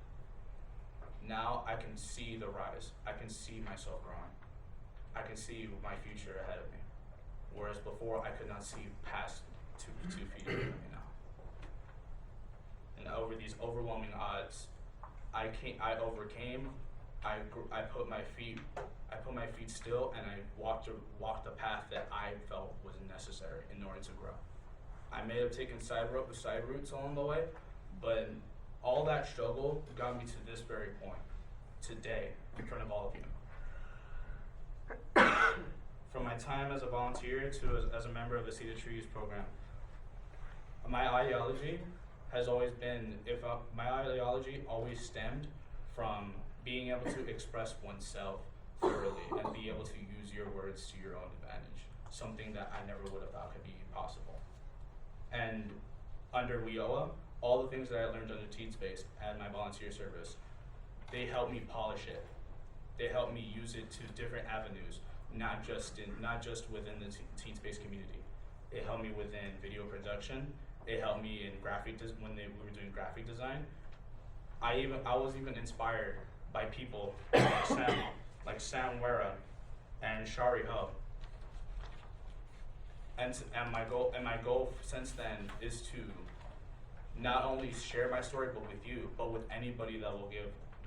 S16: now I can see the rise. I can see myself growing. I can see my future ahead of me. Whereas before, I could not see past 2 feet ahead of me now. And over these overwhelming odds, I overcame. I put my feet still, and I walked the path that I felt was necessary in order to grow. I may have taken side routes along the way, but all that struggle got me to this very point, today, in front of all of you. From my time as a volunteer to as a member of the See the Trees program, my ideology has always been, my ideology always stemmed from being able to express oneself thoroughly and be able to use your words to your own advantage, something that I never would have thought could be possible. And under WIOA, all the things that I learned under Teen Space and my volunteer service, they helped me polish it. They helped me use it to different avenues, not just within the Teen Space community. It helped me within video production. It helped me in when we were doing graphic design. I was even inspired by people like Sam Wera and Shari Hub. And my goal since then is to not only share my story with you, but with anybody that will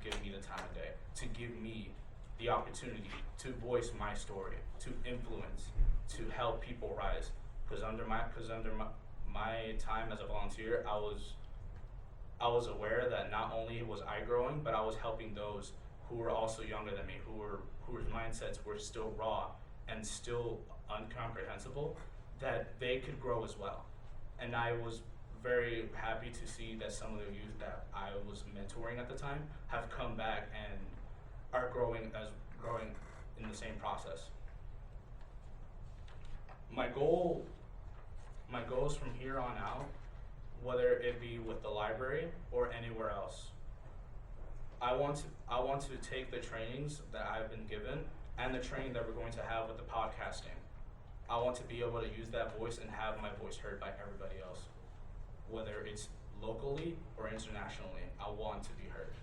S16: give me the time of day, to give me the opportunity to voice my story, to influence, to help people rise. Because under my time as a volunteer, I was aware that not only was I growing, but I was helping those who were also younger than me, whose mindsets were still raw and still incomprehensible, that they could grow as well. And I was very happy to see that some of the youth that I was mentoring at the time have come back and are growing in the same process. My goals from here on out, whether it be with the library or anywhere else, I want to take the trainings that I've been given and the training that we're going to have with the podcasting. I want to be able to use that voice and have my voice heard by everybody else, whether it's locally or internationally. I want to be heard,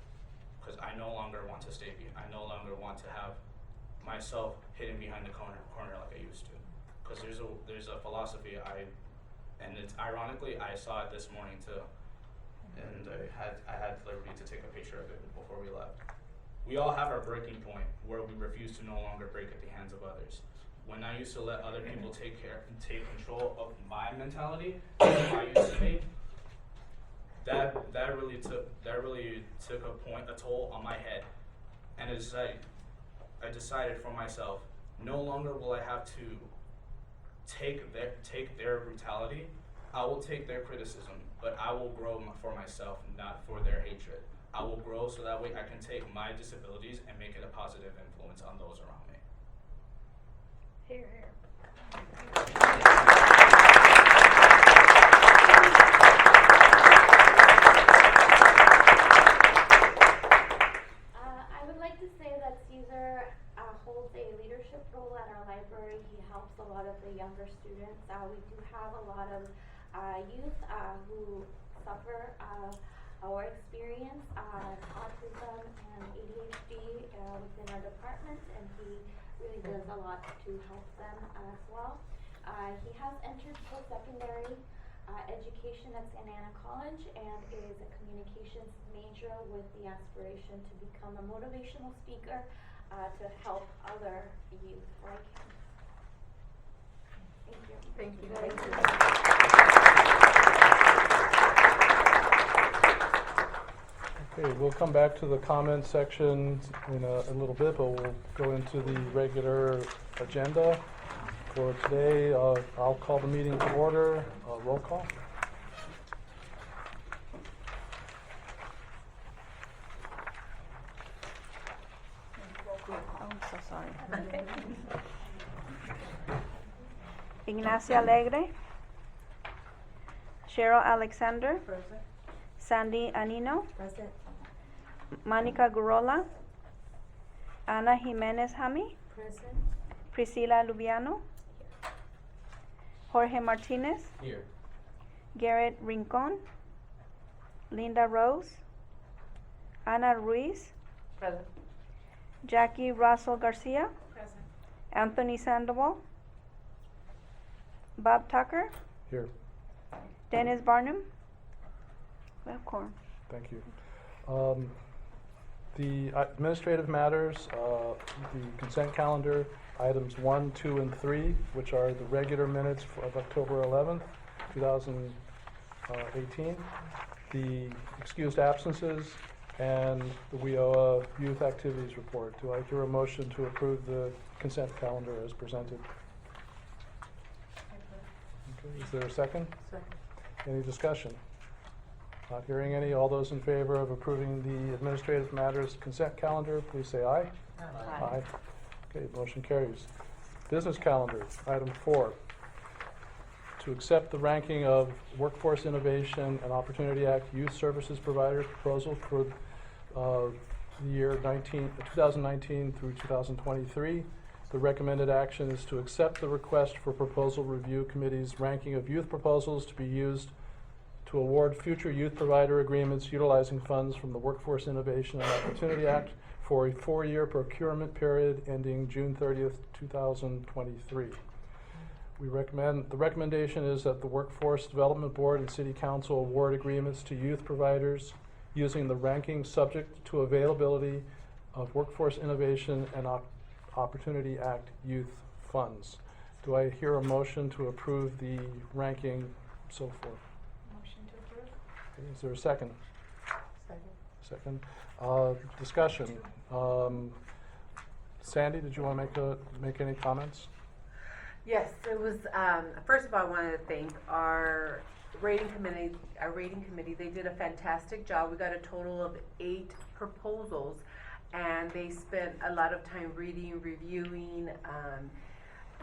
S16: because I no longer want to I no longer want to have myself hidden behind the corner like I used to. Because there's a philosophy and it's ironically I saw it this morning too, and I had the liberty to take a picture of it before we left. We all have our breaking point where we refuse to no longer break at the hands of others. When I used to let other people take control of my mentality, as I used to be, that really took a toll on my head, and I decided for myself, no longer will I have to take their brutality. I will take their criticism, but I will grow for myself, not for their hatred. I will grow so that way I can take my disabilities and make it a positive influence on those around me.
S3: Here, here.
S14: I would like to say that Caesar holds a leadership role at our library. He helps a lot of the younger students. We do have a lot of youth who suffer our experience of autism and ADHD within our department, and he really does a lot to help them as well. He has entered post-secondary education at Santa Ana College and is a communications major with the aspiration to become a motivational speaker to help other youth like him. Thank you.
S7: Thank you.
S1: Okay, we'll come back to the comment section in a little bit, but we'll go into the regular agenda for today. I'll call the meeting to order. Roll call.
S17: I'm so sorry. Ignacia Alegre. Cheryl Alexander.
S8: Present.
S17: Sandy Anino.
S8: Present.
S17: Monica Gurola. Ana Jimenez Jami.
S6: Present.
S17: Priscila Lubiano. Jorge Martinez.
S16: Here.
S17: Garrett Rincon. Linda Rose. Ana Ruiz.
S8: Present.
S17: Jackie Russell Garcia.
S12: Present.
S17: Anthony Sandoval. Bob Tucker.
S1: Here.
S17: Dennis Barnum. We have quorum.
S1: Thank you. The administrative matters, the consent calendar, items 1, 2, and 3, which are the regular minutes of October 11th, 2018, the excused absences, and the WIOA youth activities report. Do I hear a motion to approve the consent calendar as presented? Okay, is there a second?
S8: Second.
S1: Any discussion? Not hearing any. All those in favor of approving the administrative matters consent calendar, please say aye. Aye. Okay, motion carries. Business calendar, item 4. To accept the ranking of Workforce Innovation and Opportunity Act Youth Services Providers proposal for the year 2019 through 2023. The recommended action is to accept the request for Proposal Review Committee's ranking of youth proposals to be used to award future youth provider agreements utilizing funds from the Workforce Innovation and Opportunity Act for a 4-year procurement period ending June 30th, 2023. The recommendation is that the Workforce Development Board and City Council award agreements to youth providers using the ranking subject to availability of Workforce Innovation and Opportunity Act youth funds. Do I hear a motion to approve the ranking, so forth?
S12: Motion to approve.
S1: Okay, is there a second?
S8: Second.
S1: Second. Discussion. Sandy, did you want to make any comments?
S7: Yes, it was, first of all, I wanted to thank our rating committee. They did a fantastic job. We got a total of 8 proposals, and they spent a lot of time reading, reviewing,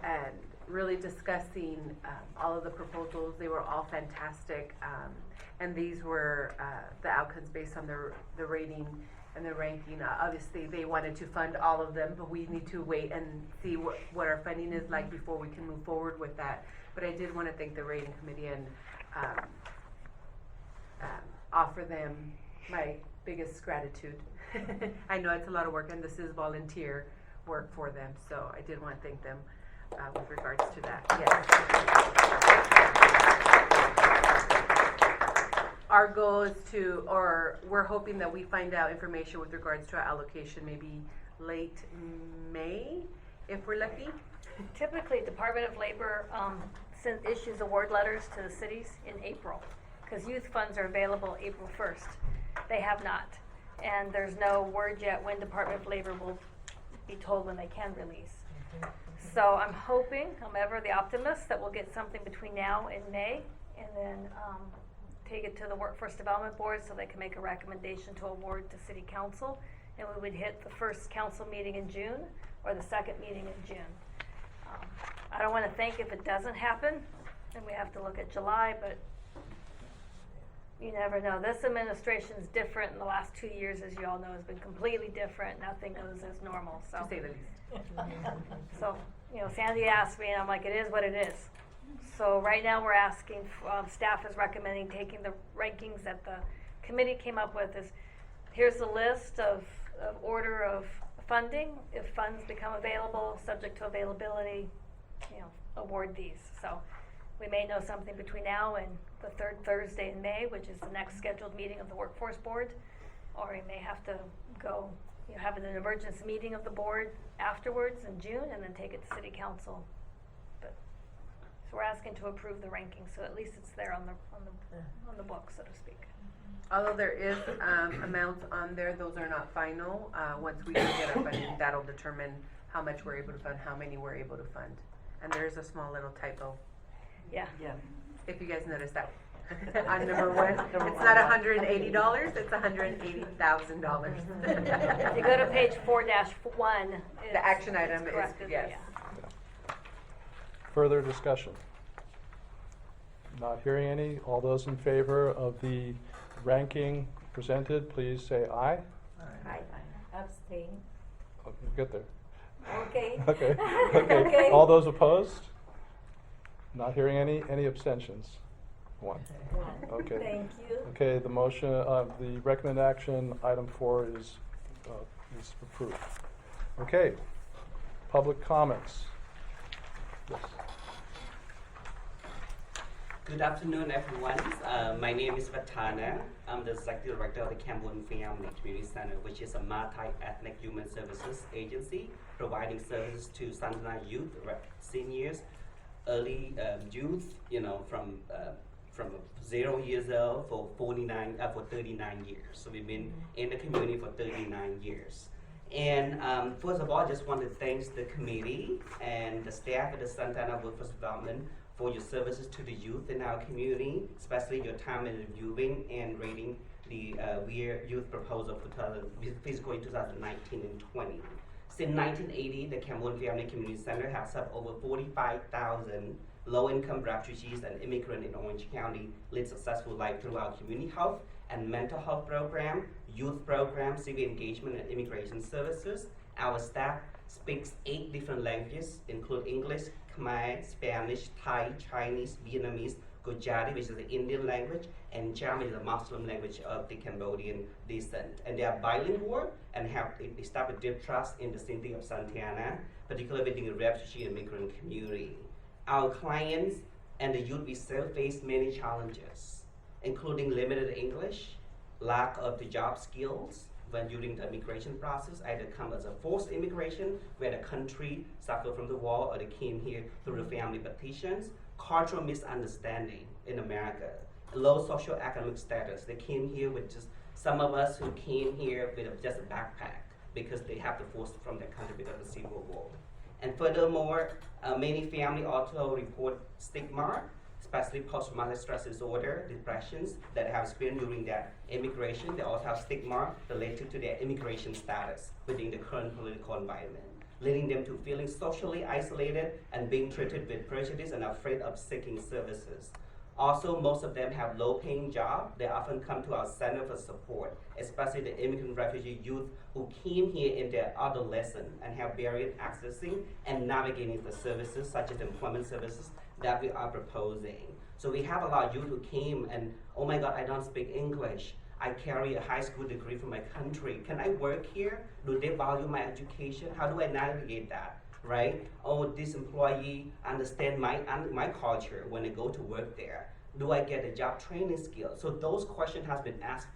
S7: and really discussing all of the proposals. They were all fantastic, and these were the outcomes based on the rating and the ranking. Obviously, they wanted to fund all of them, but we need to wait and see what our funding is like before we can move forward with that. But I did want to thank the rating committee and offer them my biggest gratitude. I know it's a lot of work, and this is volunteer work for them, so I did want to thank them with regards to that. Yes. Our goal is we're hoping that we find out information with regards to our allocation maybe late May, if we're lucky.
S3: Typically, Department of Labor issues award letters to the cities in April, because youth funds are available April 1st. They have not, and there's no word yet when Department of Labor will be told when they can release. So I'm ever the optimist, that we'll get something between now and May, and then take it to the Workforce Development Board so they can make a recommendation to award to City Council, and we would hit the first council meeting in June or the second meeting in June. I don't want to think if it doesn't happen, then we have to look at July, but you never know. This administration is different in the last 2 years, as you all know, has been completely different. Nothing goes as normal. So,
S7: To say the least.
S3: so Sandy asked me, and I'm like, it is what it is. So right now we're asking, staff is recommending taking the rankings at the committee came up with is, here's the list of order of funding. If funds become available, subject to availability, award these. So we may know something between now and the third Thursday in May, which is the next scheduled meeting of the workforce board, or we may have to go, have an emergency meeting of the board afterwards in June and then take it to city council. But, so we're asking to approve the ranking, so at least it's there on the book, so to speak.
S7: Although there is amounts on there, those are not final. Once we do get our funding, that'll determine how much we're able to fund, how many we're able to fund. And there's a small little typo,
S3: Yeah.
S7: if you guys notice that. On number one, it's not $180, it's $180,000.
S3: If you go to page 4-1,
S7: The action item is,
S3: corrected,
S7: yes.
S3: yeah.
S1: Further discussion? Not hearing any. All those in favor of the ranking presented, please say aye.
S6: Aye. Abstain.
S1: Oh, we'll get there.
S6: Okay.
S1: Okay.
S6: Okay.
S1: All those opposed? Not hearing any. Any abstentions? One. Okay.
S6: Thank you.
S1: Okay, the motion, the recommended action, item 4 is approved. Okay, public comments. Yes.
S18: Good afternoon, everyone. My name is Vatana. I'm the Executive Director of the Cameroon Family Community Center, which is a multi-ethnic human services agency providing services to Santana youth, seniors, early youth, from 0 years old for 39 years. So we've been in the community for 39 years. And first of all, I just want to thank the committee and the staff at the Santana Workforce Development for your services to the youth in our community, especially your time in reviewing and rating the youth proposal for fiscal year 2019 and 20. Since 1980, the Cameroon Family Community Center has helped over 45,000 low-income refugees and immigrants in Orange County live successful life through our community health and mental health program, youth program, civic engagement, and immigration services. Our staff speaks 8 different languages, include English, Khmer, Spanish, Thai, Chinese, Vietnamese, Gujarati, which is the Indian language, and Cham is the Muslim language of the Cambodian descent. And they are bilingual and have established deep trust in the city of Santana, particularly within the refugee and immigrant community. Our clients and the youth we serve face many challenges, including limited English, lack of the job skills when during the immigration process, either come as a forced immigration where the country suffered from the war, or they came here through the family petitions, cultural misunderstanding in America, low socioeconomic status. They came here with just, some of us who came here with just a backpack because they have to force from their country because of the Civil War. And furthermore, many families also report stigma, especially post-traumatic stress disorder, depressions that have experienced during their immigration. They also have stigma related to their immigration status within the current political environment, leading them to feeling socially isolated and being treated with prejudice and afraid of seeking services. Also, most of them have low-paying jobs. They often come to our center for support, especially the immigrant refugee youth who came here in their adolescence and have barriers accessing and navigating the services such as employment services that we are proposing. So we have a lot of youth who came and, oh my God, I don't speak English. I carry a high school degree from my country. Can I work here? Do they value my education? How do I navigate that? Right? Oh, this employee understand my culture when I go to work there. Do I get a job training skill? So those questions have been asked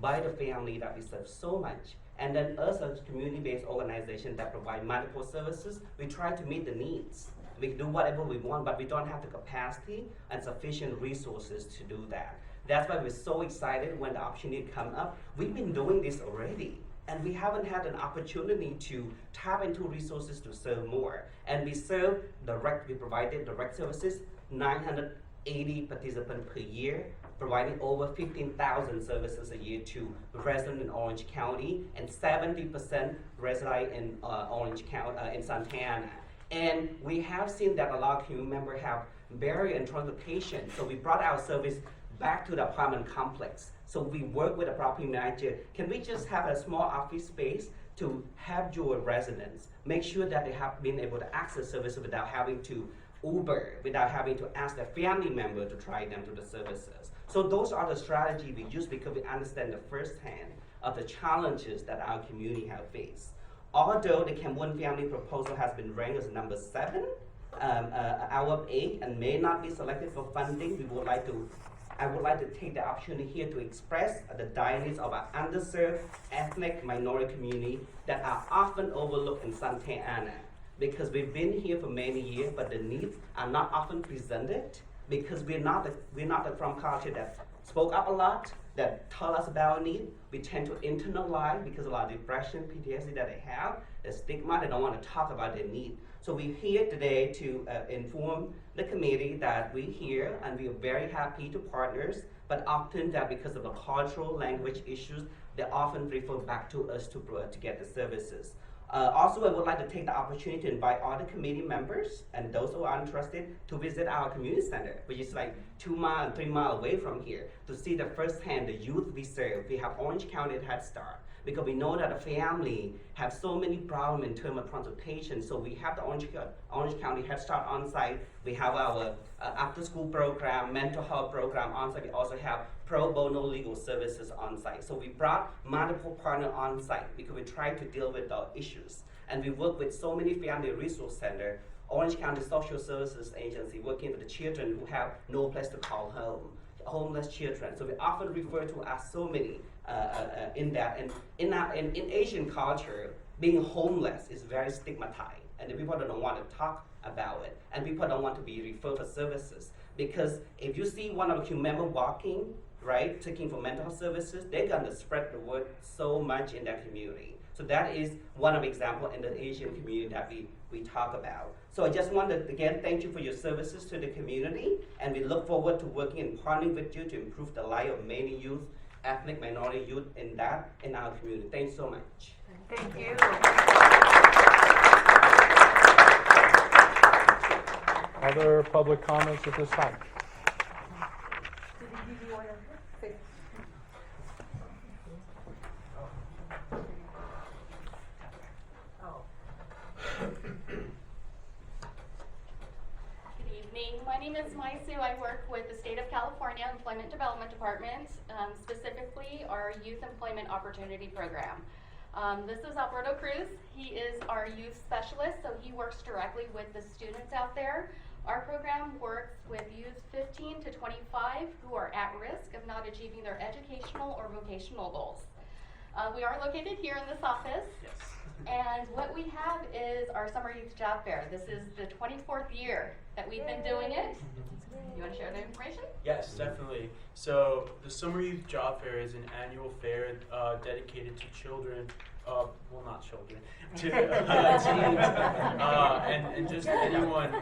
S18: by the family that we serve so much. And then us as a community-based organization that provide multiple services, we try to meet the needs. We do whatever we want, but we don't have the capacity and sufficient resources to do that. That's why we're so excited when the opportunity come up. We've been doing this already, and we haven't had an opportunity to tap into resources to serve more. And we provided direct services, 980 participants per year, providing over 15,000 services a year to residents in Orange County, and 70% reside in Orange County, in Santana. And we have seen that a lot of community members have barrier in transportation, so we brought our service back to the apartment complex. So we work with the property manager. Can we just have a small office space to have your residents make sure that they have been able to access services without having to Uber, without having to ask their family member to drive them to the services? So those are the strategy we use because we understand the firsthand of the challenges that our community have faced. Although the Cambodian family proposal has been ranked as number 7 out of 8 and may not be selected for funding, I would like to take the opportunity here to express the dire needs of our underserved ethnic minority community that are often overlooked in Santa Ana. Because we've been here for many years, but the needs are not often presented because we're not the from culture that spoke up a lot, that tell us about need. We tend to internalize because of a lot of depression, PTSD that they have, the stigma, they don't want to talk about their need. So we're here today to inform the committee that we're here and we are very happy to partners, but often that because of the cultural language issues, they often refer back to us to get the services. Also, I would like to take the opportunity to invite all the committee members and those who are interested to visit our community center, which is like 2 miles and 3 miles away from here, to see the firsthand the youth we serve. We have Orange County Head Start, because we know that the family have so many problems in terms of transportation. So we have the Orange County Head Start on site. We have our after-school program, mental health program on site. We also have pro bono legal services on site. So we brought multiple partners on site because we try to deal with the issues. And we work with so many family resource centers, Orange County Social Services Agency, working with the children who have no place to call home, homeless children. So we often refer to as so many in that. And in Asian culture, being homeless is very stigmatized. And the people don't want to talk about it. And people don't want to be referred for services. Because if you see one of your member walking, right, taking for mental health services, they're gonna spread the word so much in that community. So that is one of the examples in the Asian community that we talk about. So I just want to, again, thank you for your services to the community, and we look forward to working and partnering with you to improve the life of many youth, ethnic minority youth in our community. Thanks so much.
S6: Thank you.
S1: Other public comments at this time?
S19: Good evening. My name is Mai Sue. I work with the State of California Employment Development Department, specifically our Youth Employment Opportunity Program. This is Alberto Cruz. He is our youth specialist, so he works directly with the students out there. Our program works with youth 15 to 25 who are at risk of not achieving their educational or vocational goals. We are located here in this office.
S20: Yes.
S19: And what we have is our Summer Youth Job Fair. This is the 24th year that we've been doing it. You want to share the information?
S20: Yes, definitely. So the Summer Youth Job Fair is an annual fair dedicated to children, well, not children, to teens, and just anyone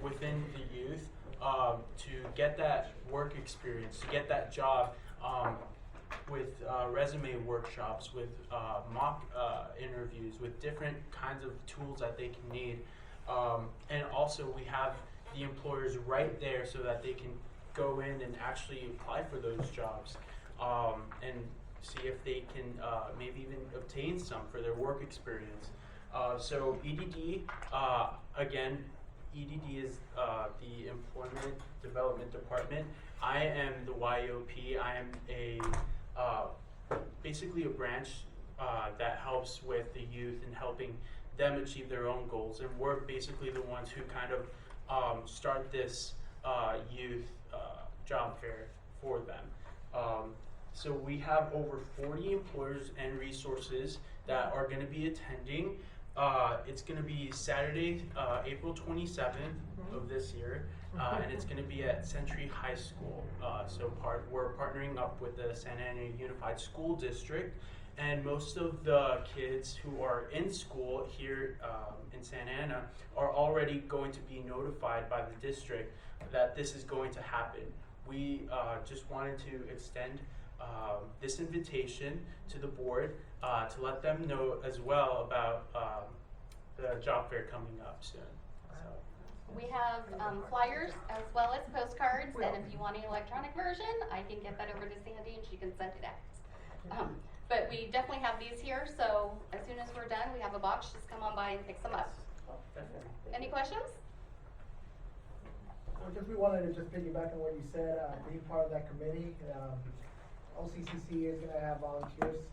S20: within the youth to get that work experience, to get that job with resume workshops, with mock interviews, with different kinds of tools that they can need. And also we have the employers right there so that they can go in and actually apply for those jobs and see if they can maybe even obtain some for their work experience. So EDD, again, EDD is the Employment Development Department. I am the YOP. I am a basically a branch that helps with the youth and helping them achieve their own goals. And we're basically the ones who kind of start this youth job fair for them. So we have over 40 employers and resources that are going to be attending. It's going to be Saturday, April 27th of this year, and it's going to be at Century High School. We're partnering up with the Santa Ana Unified School District, and most of the kids who are in school here in Santa Ana are already going to be notified by the district that this is going to happen. We just wanted to extend this invitation to the board to let them know as well about the job fair coming up soon.
S19: We have flyers as well as postcards, and if you want an electronic version, I can get that over to Sandy and she can send it out. But we definitely have these here, so as soon as we're done, we have a box, just come on by and pick some up. Any questions?
S11: we wanted to just piggyback on what you said, being part of that committee, OCCC is gonna have volunteers,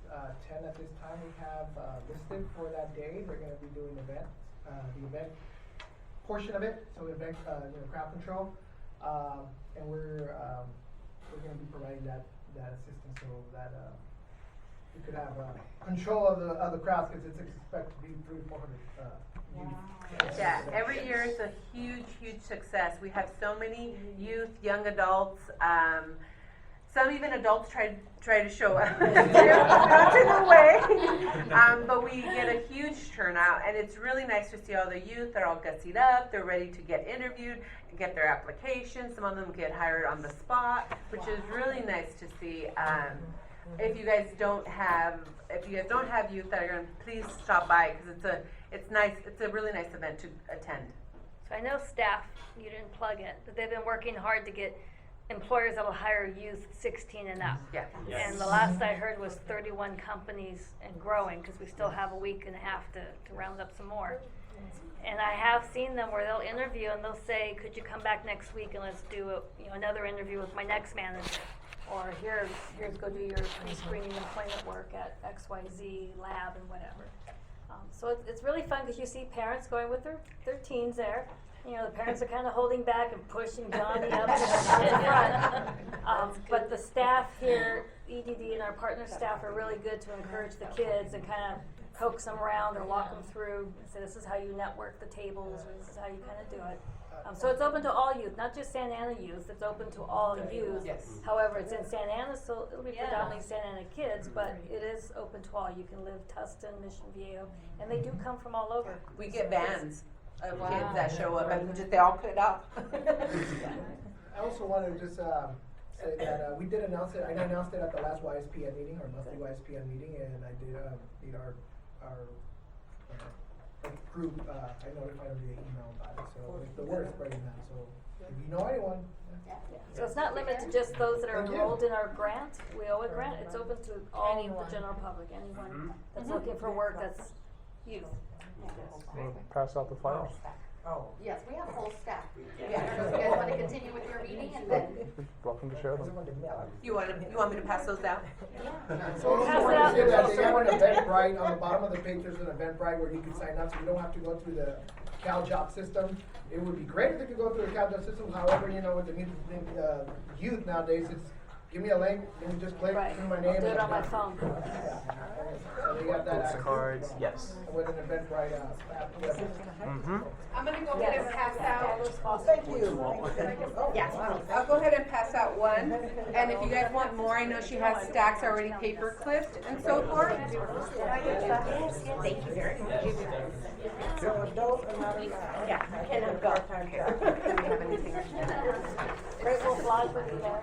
S11: 10 at this time we have, listed for that day. They're gonna be doing the event portion of it, so event, crowd control. And we're gonna be providing that assistance so that, we could have, control of the crowds, cause it's expected to be 300-400, youth.
S7: Yeah, every year is a huge, huge success. We have so many youth, young adults, some even adults try to show up, not in a way, but we get a huge turnout, and it's really nice to see all the youth. They're all gussied up, they're ready to get interviewed, get their applications. Some of them get hired on the spot, which is really nice to see. If you guys don't have youth that are going, please stop by because it's nice. It's a really nice event to attend.
S3: So I know staff, you didn't plug it, but they've been working hard to get employers that will hire youth 16 and up.
S7: Yeah.
S20: Yes.
S3: And the last I heard was 31 companies and growing, because we still have a week and a half to round up some more. And I have seen them where they'll interview and they'll say, could you come back next week and let's do another interview with my next manager. Or here's go do your pre-screening employment work at XYZ lab and whatever. So it's really fun because you see parents going with their teens there. The parents are kind of holding back and pushing Johnny up to the front. But the staff here, EDD and our partner staff are really good to encourage the kids and kind of coax them around or walk them through and say, this is how you network the tables, or this is how you kind of do it. So it's open to all youth, not just Santa Ana youth, it's open to all youth.
S7: Yes.
S3: However, it's in Santa Ana, so it'll be predominantly Santa Ana kids, but it is open to all. You can live Tustin, Mission Viejo, and they do come from all over.
S7: We get bands of kids that show up and they all put it up.
S11: I also wanted to just say that we did announce it. I announced it at the last YSPN meeting, our monthly YSPN meeting, and I did meet our group. I notified them via email about it, so the word is spreading now. So if you know anyone.
S3: So it's not limited to just those that are enrolled in our grant. We owe a grant. It's open to all the general public, anyone that's looking for work that's youth.
S1: We'll pass out the files.
S7: Oh.
S19: Yes, we have full staff. Yeah, so you guys want to continue with your meeting and then?
S1: Welcome to share them.
S7: You want me to pass those out?
S3: So we'll pass it out.
S11: They have an Eventbrite on the bottom of the page. There's an Eventbrite where you can sign up, so you don't have to go through the CalJob system. It would be great if they could go through the CalJob system. However, with the youth nowadays, it's give me a link, let me just click through my name.
S3: I'll do it on my phone.
S11: So they got that
S20: Postcards, yes.
S11: with an Eventbrite app.
S7: I'm going to go ahead and pass out.
S4: Thank you.
S7: Yeah, I'll go ahead and pass out one. And if you guys want more, I know she has stacks already paper clipped and so forth. Thank you very much.
S4: So adult and not
S7: Yeah, and I've got do we have anything?
S3: Great, we'll fly for you there.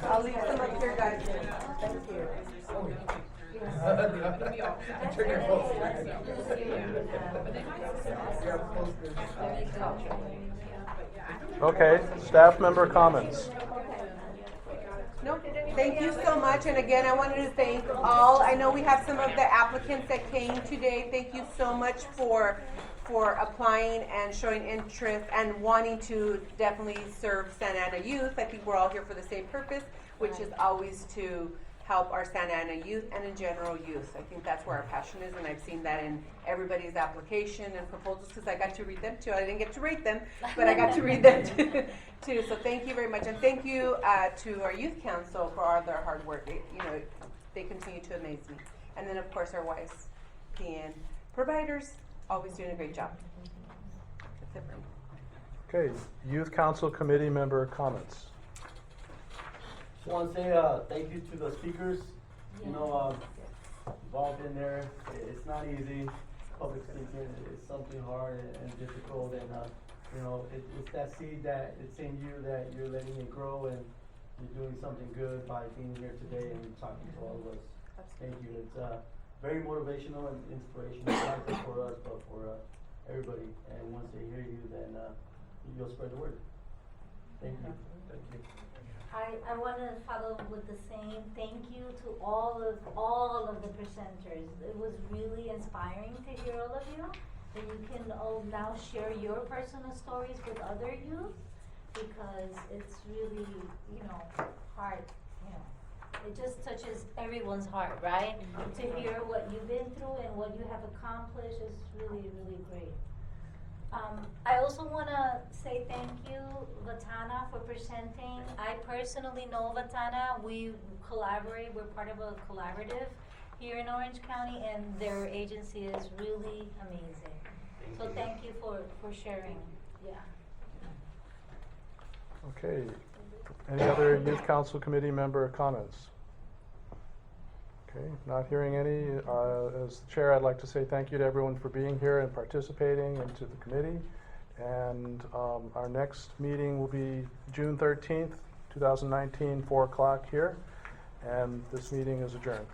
S7: I'll leave some up here, guys.
S4: Thank you.
S11: Turn your phone.
S1: Okay, staff member comments.
S7: No, thank you so much. And again, I wanted to thank all. I know we have some of the applicants that came today. Thank you so much for applying and showing interest and wanting to definitely serve Santa Ana youth. I think we're all here for the same purpose, which is always to help our Santa Ana youth and in general youth. I think that's where our passion is, and I've seen that in everybody's application and proposals because I got to read them too. I didn't get to rate them, but I got to read them too. So thank you very much, and thank you to our youth council for all their hard work. They continue to amaze me. And then of course our YSPN providers, always doing a great job. That's it for me.
S1: Okay, youth council committee member comments.
S21: Just want to say thank you to the speakers. We've all been there. It's not easy. Public speaking is something hard and difficult, and it's that seed that it's in you that you're letting it grow, and you're doing something good by being here today and talking to all of us. Thank you. It's very motivational and inspirational, not just for us, but for everybody. And once they hear you, then you'll spread the word. Thank you, thank you.
S6: I want to follow with the same thank you to all of the presenters. It was really inspiring to hear all of you, that you can all now share your personal stories with other youth, because it's really, hard, it just touches everyone's heart, right? To hear what you've been through and what you have accomplished is really, really great. I also want to say thank you, Vatana, for presenting. I personally know Vatana. We collaborate. We're part of a collaborative here in Orange County, and their agency is really amazing. Thank you for sharing. Yeah.
S1: Okay. Any other Youth Council Committee member comments? Okay, not hearing any. As the chair, I'd like to say thank you to everyone for being here and participating, and to the committee. And our next meeting will be June 13th, 2019, 4 o'clock here. And this meeting is adjourned.